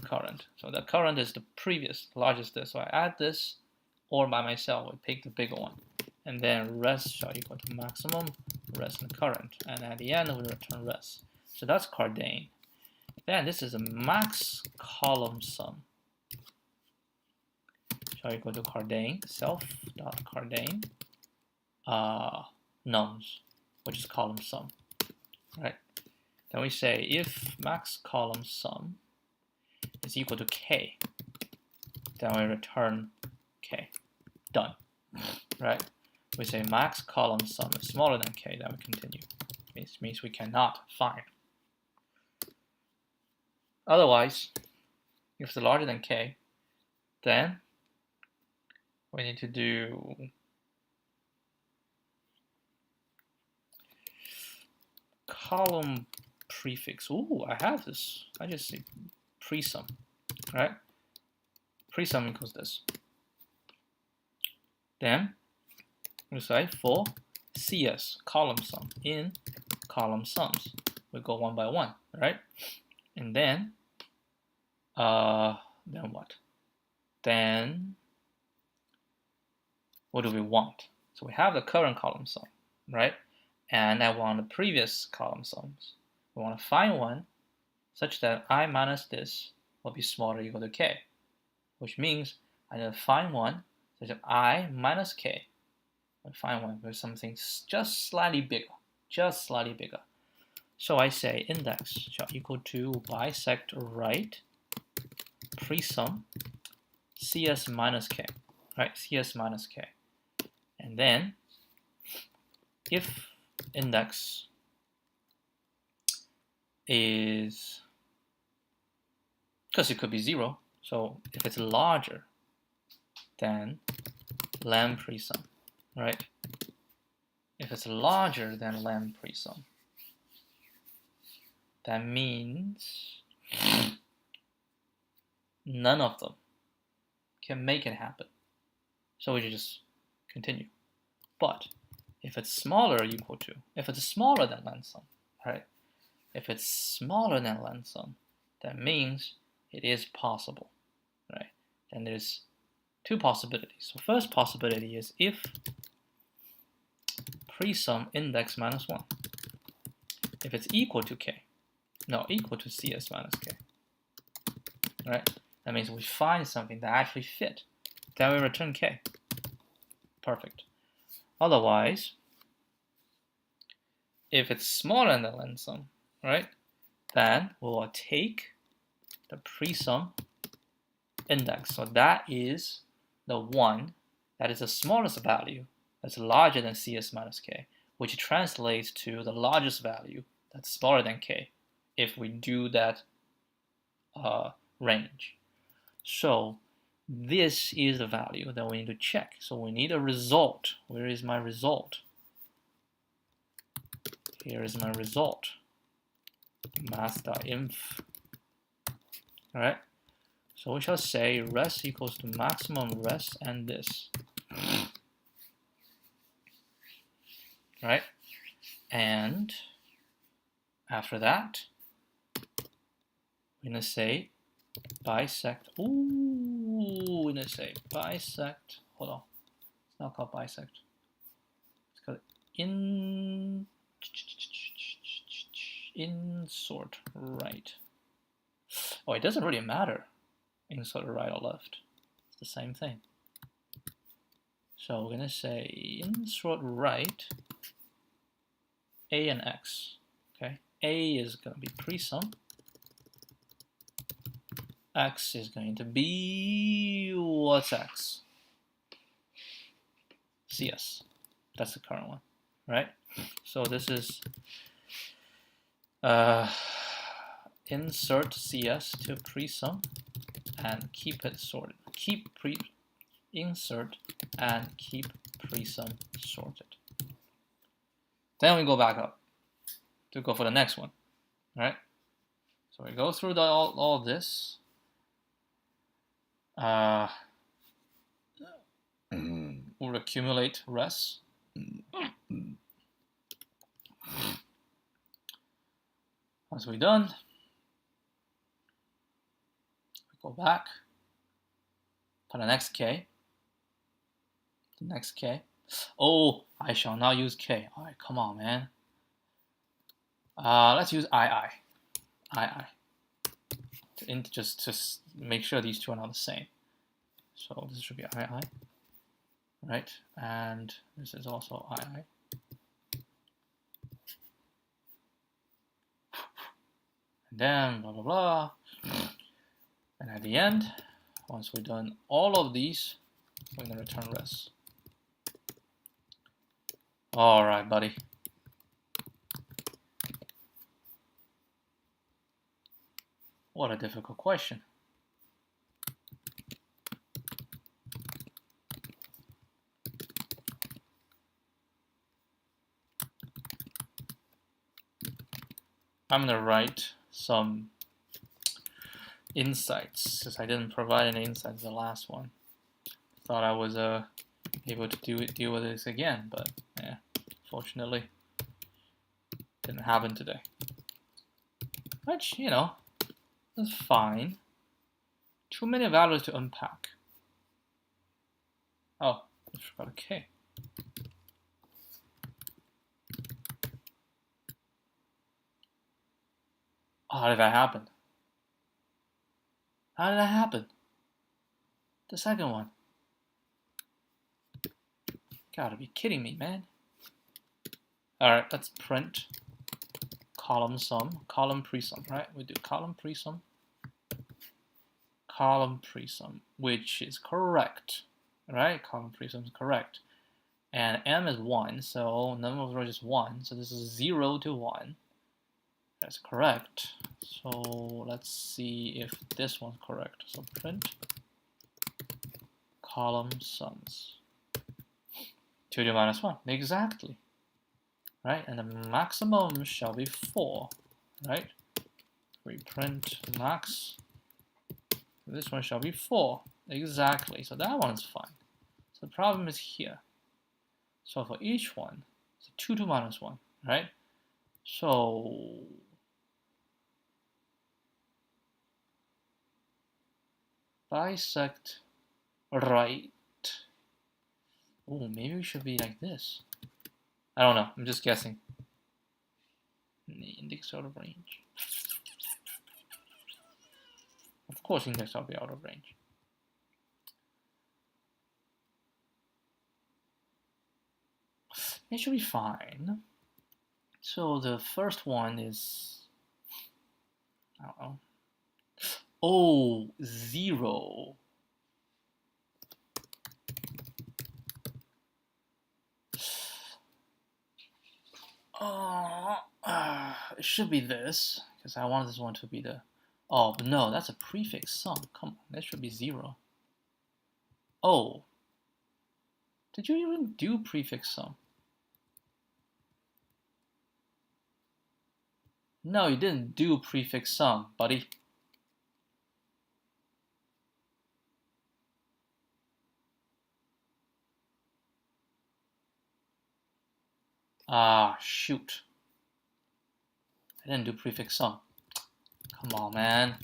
current. So the current is the previous largest this. So I add this, or by myself, I pick the bigger one. And then res shall equal to maximum res and current. And at the end, we return res. So that's Cardane. Then this is a max column sum. Shall equal to Cardane, self.Cardane, nums, which is column sum, right? Then we say if max column sum is equal to K, then we return K. Done, right? We say max column sum is smaller than K, then we continue. This means we cannot find. Otherwise, if it's larger than K, then we need to do column prefix. Ooh, I have this. I just say presum, right? Presum equals this. Then we say for CS column sum in column sums. We go one by one, right? And then what? Then what do we want? So we have the current column sum, right? And I want the previous column sums. We want to find one such that I minus this will be smaller or equal to k, which means I need to find one such that I minus k. I find one with something just slightly bigger, So I say index shall equal to bisect right presum cs minus k, right? Cs minus k. And then if index is, because it could be 0, so if it's larger than lamb presum, right? If it's larger than lamb presum, that means none of them can make it happen. So we just continue. But if it's smaller or equal to, if it's smaller than lamb sum, right? If it's smaller than lamb sum, that means it is possible, right? Then there's two possibilities. So first possibility is if presum index minus 1, if it's equal to k, no, equal to cs minus k, right? That means we find something that actually fit. Then we return k. Perfect. Otherwise, if it's smaller than lamb sum, right, then we will take the presum index. So that is the one that is the smallest value that's larger than cs minus k, which translates to the largest value that's smaller than k if we do that range. So this is the value that we need to check. So we need a result. Where is my result? Here is my result. Math.inf. Alright. So we shall say res equals to maximum res and this. Right? And after that, we're going to say bisect. Ooh, we're going to say bisect. Hold on. It's not called bisect. It's called insert right. Oh, it doesn't really matter. Insert right or left. It's the same thing. So we're going to say insert right a and x. Okay, a is going to be presum. X is going to be, what's x? CS. That's the current one, right? So this is insert CS to presum and keep it sorted. Insert and keep presum sorted. Then we go back up to go for the next one, right? So we go through all this. We'll accumulate res. Once we're done, we go back to the next k. The next k. Oh, I shall not use k. All right, come on, man. Let's use II. Just to make sure these two are not the same. So this should be II, right? And this is also II. And then blah blah blah. And at the end, once we've done all of these, we're gonna return res. All right, buddy. What a difficult question. I'm gonna write some insights, since I didn't provide any insights in the last one. Thought I was able to deal with this again, but yeah, fortunately didn't happen today. Which, you know, is fine. Too many values to unpack. Oh, I forgot a K. Oh, how did that happen? How did that happen? The second one. Gotta be kidding me, man. Alright, let's print column sum, column pre-sum, right? We do column pre-sum, which is correct, right? Column pre-sum is correct. And m is 1, so number of rows is 1, so this is 0 to 1. That's correct. So let's see if this one's correct. So print column sums. 2 to minus 1, exactly. Right, and the maximum shall be 4, right? We print max. This one shall be 4, exactly. So that one is fine. So the problem is here. So for each one, it's 2 to minus 1, right? So bisect right. Oh, maybe we should be like this. I don't know. I'm just guessing. The index out of range. Of course, index will be out of range. It should be fine. So the first one is, I don't know. Oh, 0. It should be this, because I want this one to be the... Oh, but no, that's a prefix sum. Come on, that should be 0. Oh. Did you even do prefix sum? No, you didn't do prefix sum, buddy. Ah, shoot. I didn't do prefix sum. Come on, man.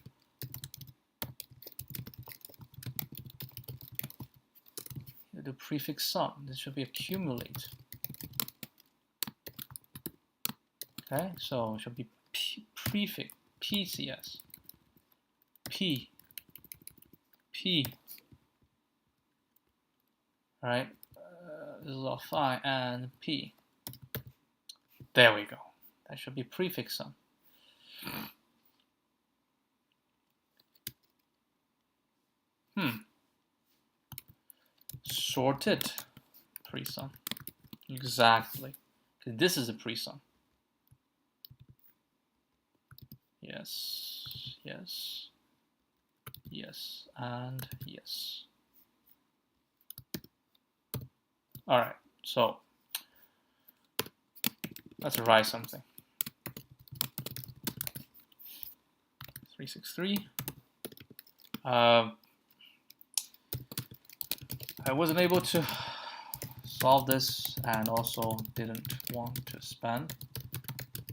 You do prefix sum. This should be accumulate. Okay, so it should be prefix, PCS. P. Alright, this is all fine, and P. There we go. That should be prefix sum. Sorted pre-sum. Exactly. This is a pre-sum. Yes, yes, yes, and yes. Alright, so let's write something. 363. I wasn't able to solve this, and also didn't want to spend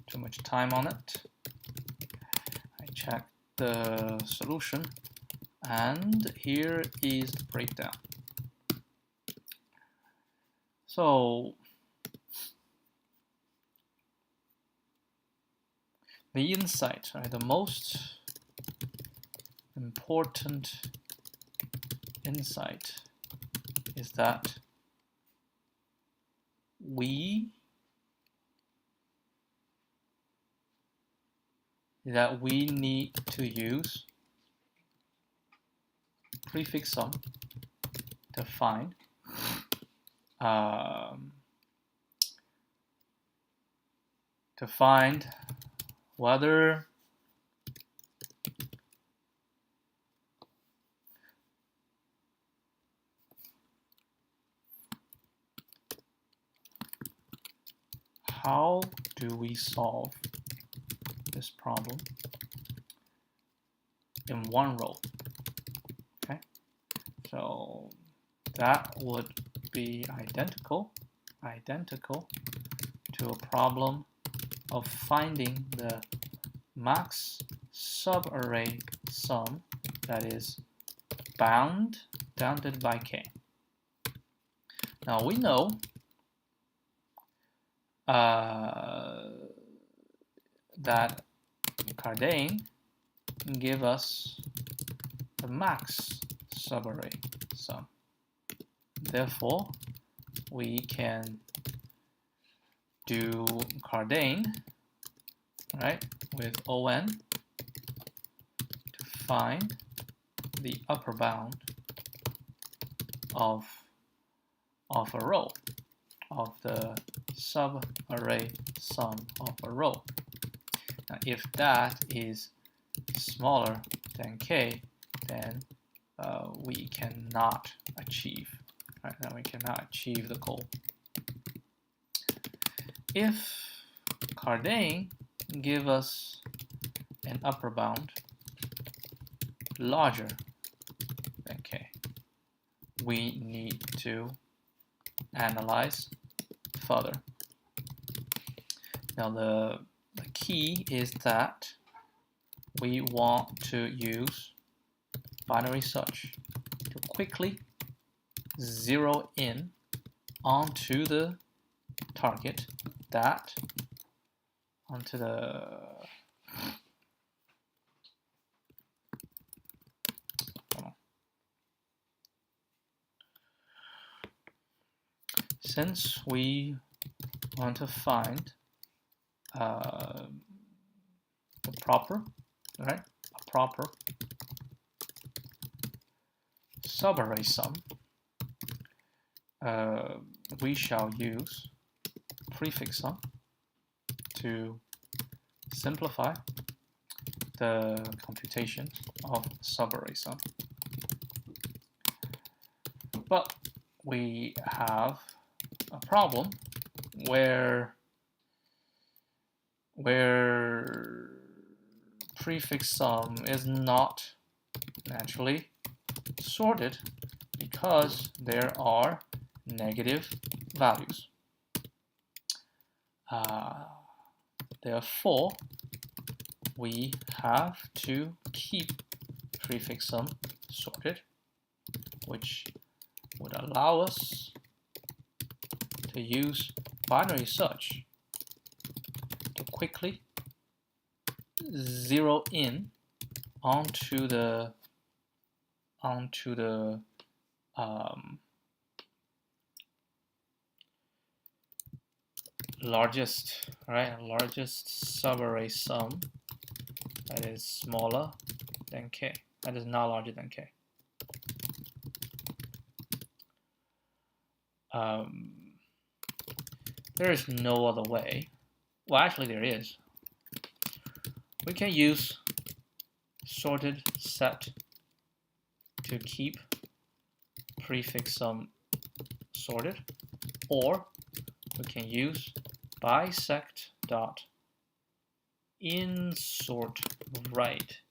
too much time on it. I checked the solution, and here is the breakdown. So the insight, right, the most important insight is that we need to use prefix sum to find whether how do we solve the this problem in one row. Okay, so that would be identical to a problem of finding the max subarray sum that is bounded by k. Now we know that Cardane give us the max subarray sum. Therefore, we can do Cardane, right, with on to find the upper bound of a row, of the subarray sum of a row. Now, if that is smaller than k, then we cannot achieve, right? Then we cannot achieve the goal. If Cardane give us an upper bound larger than k, we need to analyze further. Now the key is that we want to use binary search to quickly zero in onto the target, onto the since we want to find the proper, right, a proper subarray sum, we shall use prefix sum to simplify the computation of subarray sum. But we have a problem where prefix sum is not naturally sorted because there are negative values. Therefore, we have to keep prefix sum sorted, which would allow us to use binary search to quickly zero in onto the largest subarray sum that is smaller than k, that is not larger than k. There is no other way. Well, actually there is. We can use sorted set to keep prefix sum sorted, or we can use bisect dot insort right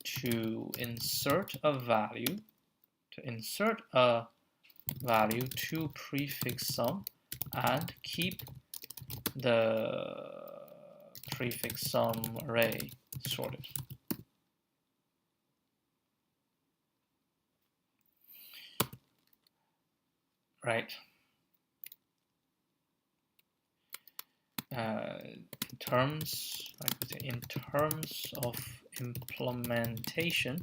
to insert a value to prefix sum and keep the prefix sum array sorted. Right. In terms of implementation,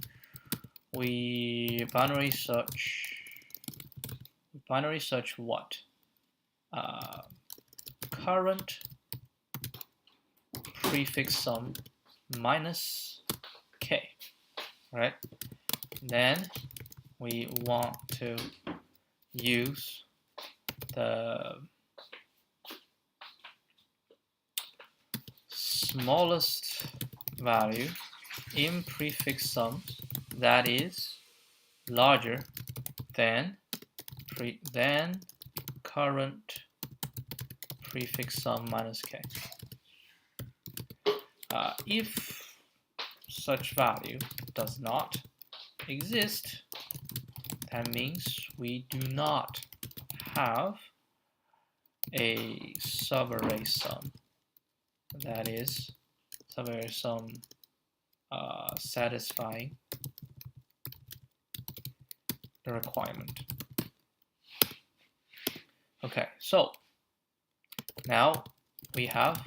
we binary search what? Current prefix sum minus k, right? Then we want to use the smallest value in prefix sum that is larger than current prefix sum minus k. if such value does not exist, that means we do not have a subarray sum. That is, subarray sum satisfying the requirement. Okay, so now we have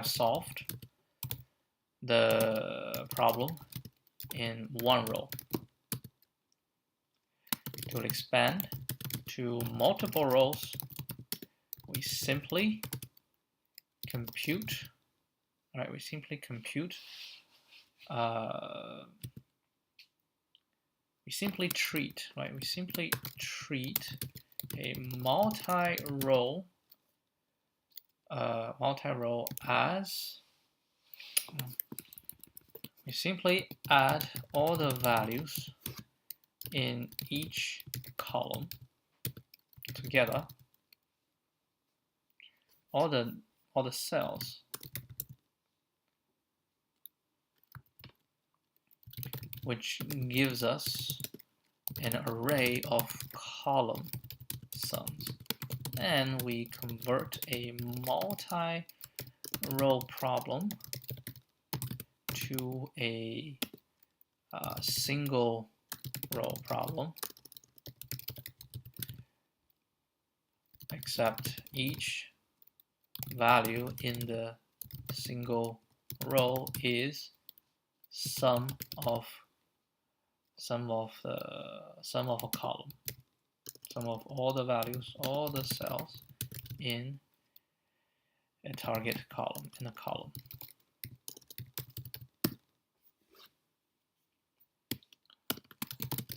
solved the problem in one row. To expand to multiple rows, we simply compute. All right, we simply treat a multi-row as we simply add all the values in each column together, all the cells, which gives us an array of column sums, and we convert a multi-row problem to a single row problem, except each value in the single row is sum of a column, sum of all the values, all the cells in a target column, in a column.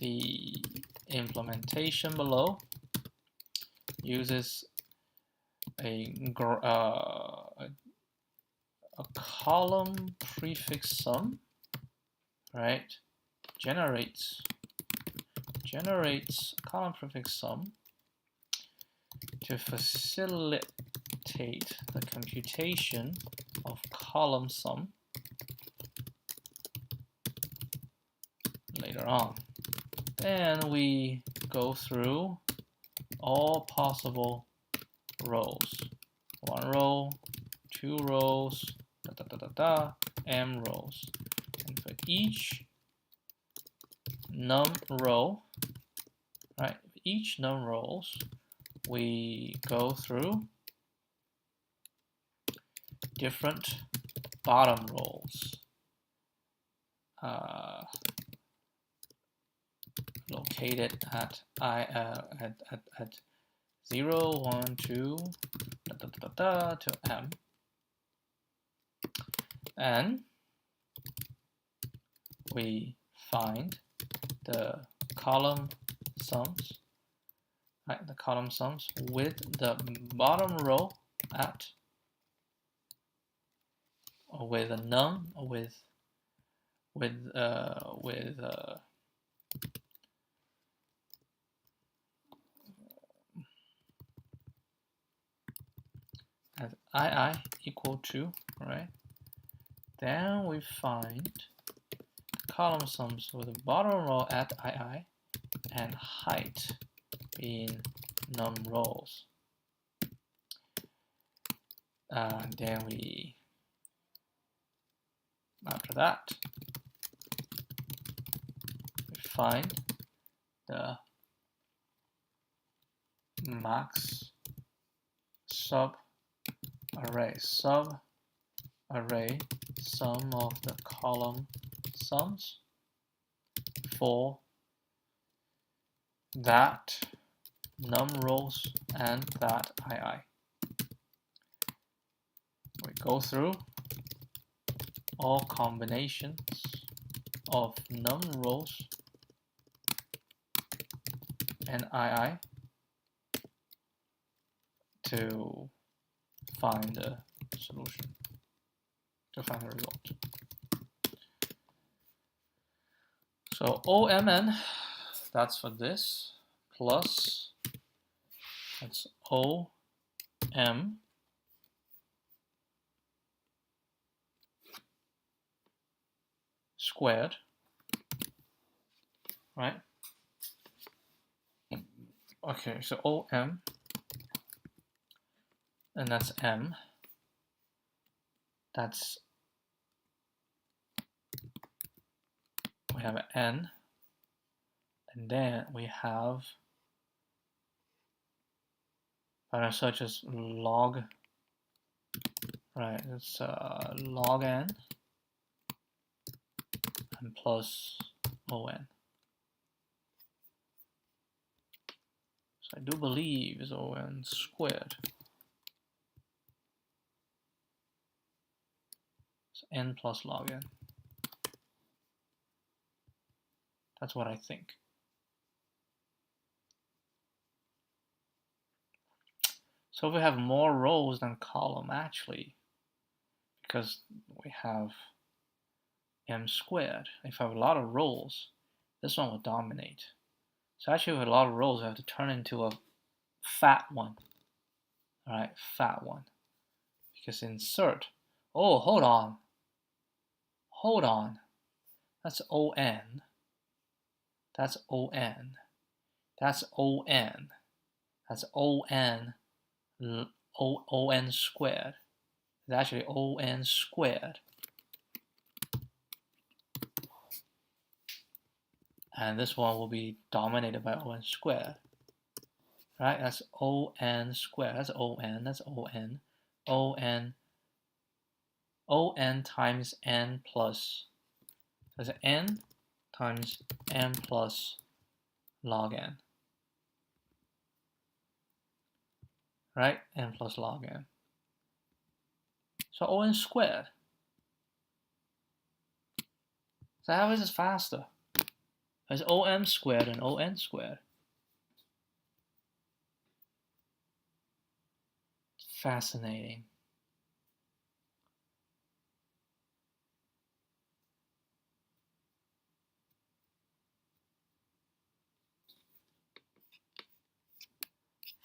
The implementation below uses a column prefix sum, right? Generates column prefix sum to facilitate the computation of column sum later on. Then we go through all possible rows. 1 row, 2 rows, m rows. And for each num row, right? Each num rows, we go through different bottom rows. Located at 0, 1, 2, to m, and we find the column sums, right? The column sums with the bottom row at, or with a num, or with at ii equal to, right? Then we find column sums with the bottom row at ii and height in num rows. Then we, after that, we find the max sub-array sum of the column sums for that num rows and that ii. We go through all combinations of num rows and ii to find the solution, to find the result. So OMN, that's for this, plus that's OM squared, right? Okay, so OM, and that's M. That's, we have an N, and then we have, such as log, right? It's log N and plus ON. So I do believe is ON squared. So N plus log N. That's what I think. So we have more rows than column actually, because we have M squared. If I have a lot of rows, this one will dominate. So actually with a lot of rows, I have to turn into a fat one. All right, fat one. Because insert, oh, hold on. That's ON. That's ON. That's ON. That's ON. ON squared. It's actually ON squared. And this one will be dominated by ON squared. Right? That's ON squared. That's ON. That's ON. ON times N plus. That's N times N plus log N. Right? N plus log N. So ON squared. So how is this faster? It's OM squared and ON squared. Fascinating.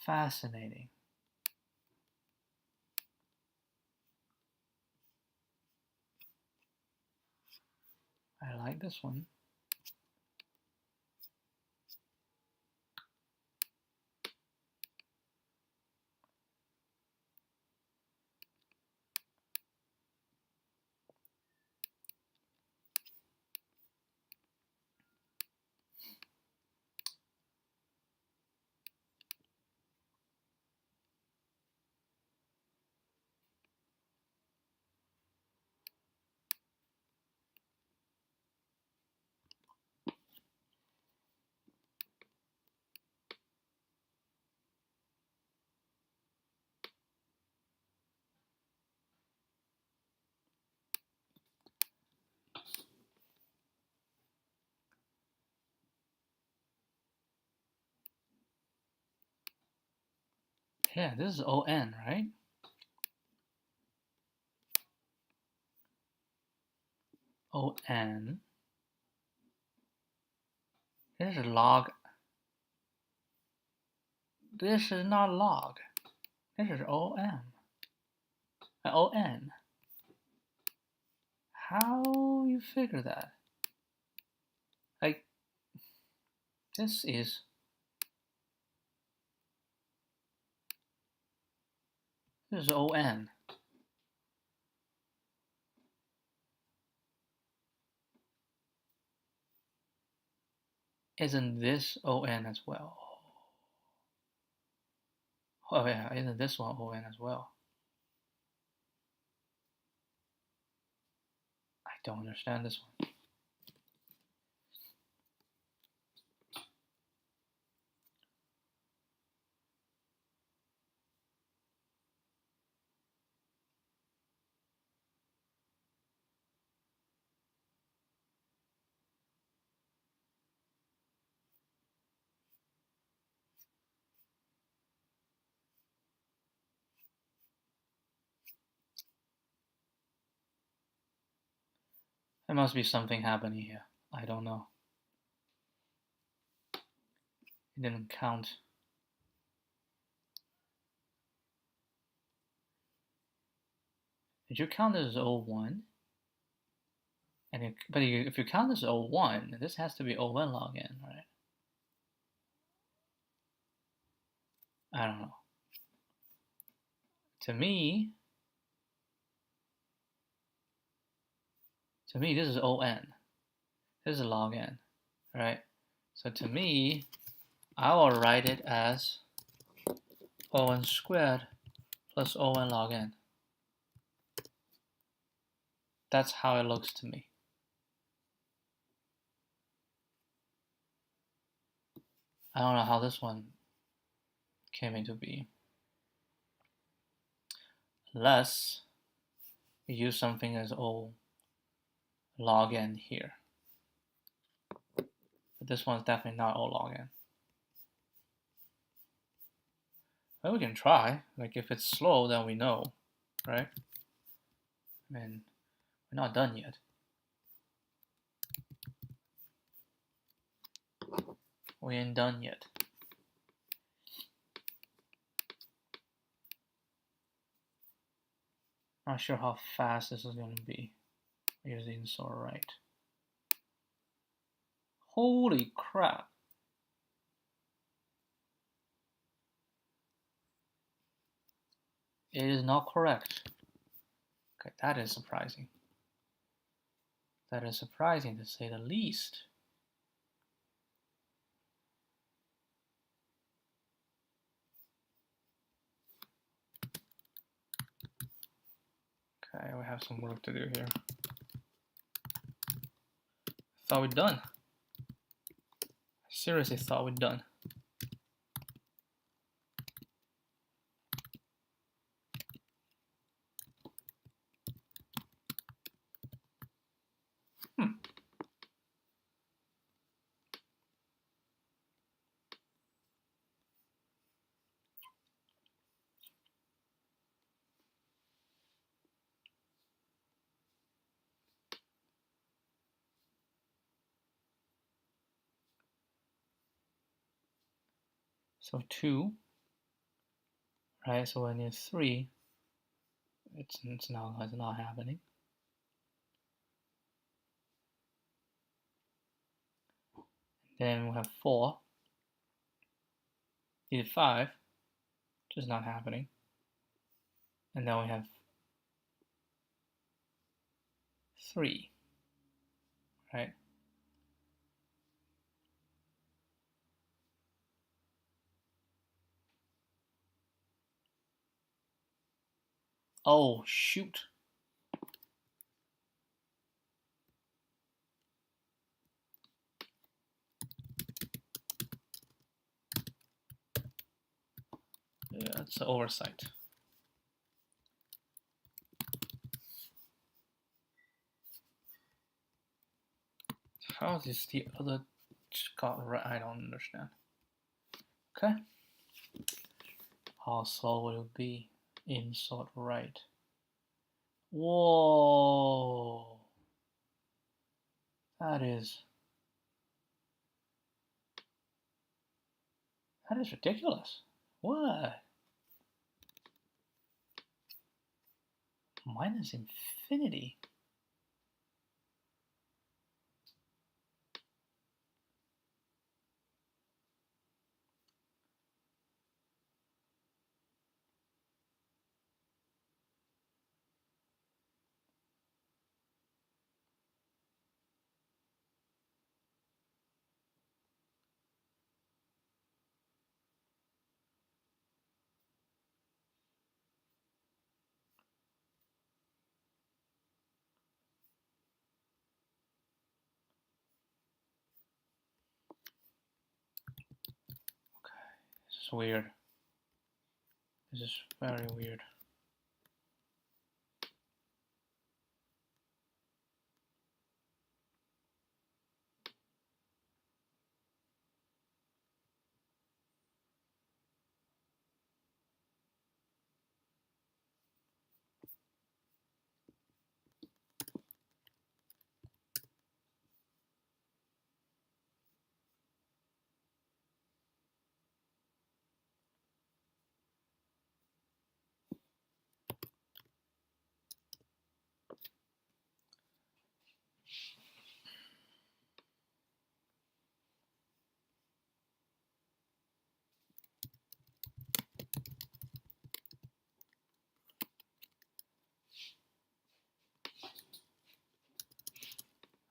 Fascinating. I like this one. Yeah, this is ON, right? ON. This is log. This is not log. This is OM. ON. How you figure that? Like, this is ON. Isn't this ON as well? Oh yeah, isn't this one ON as well? I don't understand this one. There must be something happening here. I don't know. It didn't count. Did you count as 01? And if you count this as O1, this has to be O1 login, right? I don't know. To me, this is ON. This is log n, right? So to me, I will write it as O1 squared plus O1 log n. That's how it looks to me. I don't know how this one came into being. Unless we use something as O log n here. But this one's definitely not O log n. Well, we can try. Like if it's slow, then we know, right? I mean, we're not done yet. We ain't done yet. Not sure how fast this is going to be. Using sort right. Holy crap. It is not correct. Okay, that is surprising. That is surprising to say the least. Okay, we have some work to do here. Thought we're done. I seriously thought we're done. So 2, right? So when it's 3, it's not happening. Then we have 4. Needed 5, just not happening. And then we have 3, right? Oh, shoot. Yeah, it's an oversight. How is the other got right? I don't understand. Okay. How slow will it be? Insert right. Whoa. That is ridiculous. What? Minus infinity. This is weird. This is very weird.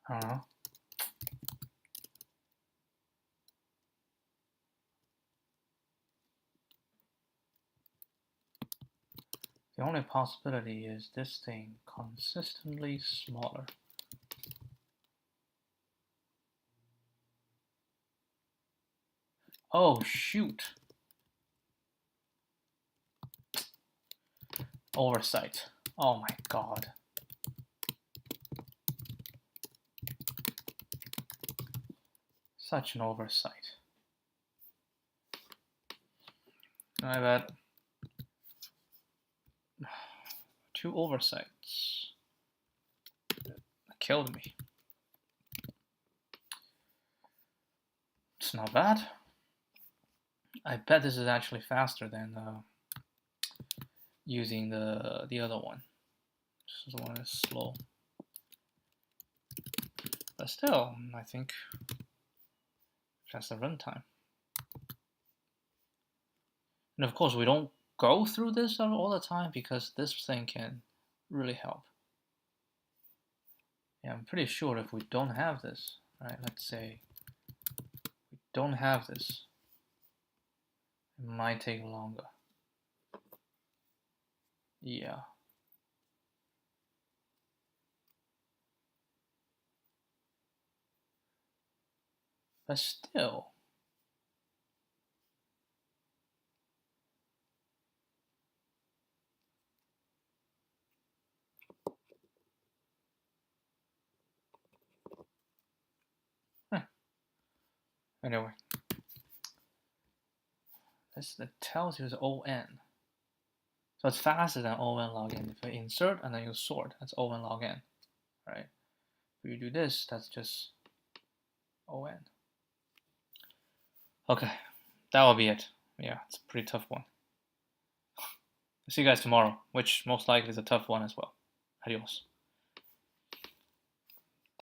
I don't know. The only possibility is this thing consistently smaller. Oh, shoot. Oversight. Oh my god. Such an oversight. I bet 2 oversights killed me. It's not bad. I bet this is actually faster than using the other one. This one is slow. But still, I think that's the runtime. And of course, we don't go through this all the time because this thing can really help. Yeah, I'm pretty sure if we don't have this, right, let's say we don't have this, it might take longer. Yeah. But still, anyway, that tells you the ON. So it's faster than O n log n. If you insert and then you sort, that's O n log n, right? If you do this, that's just O n. Okay, that will be it. Yeah, it's a pretty tough one. See you guys tomorrow, which most likely is a tough one as well. Adios.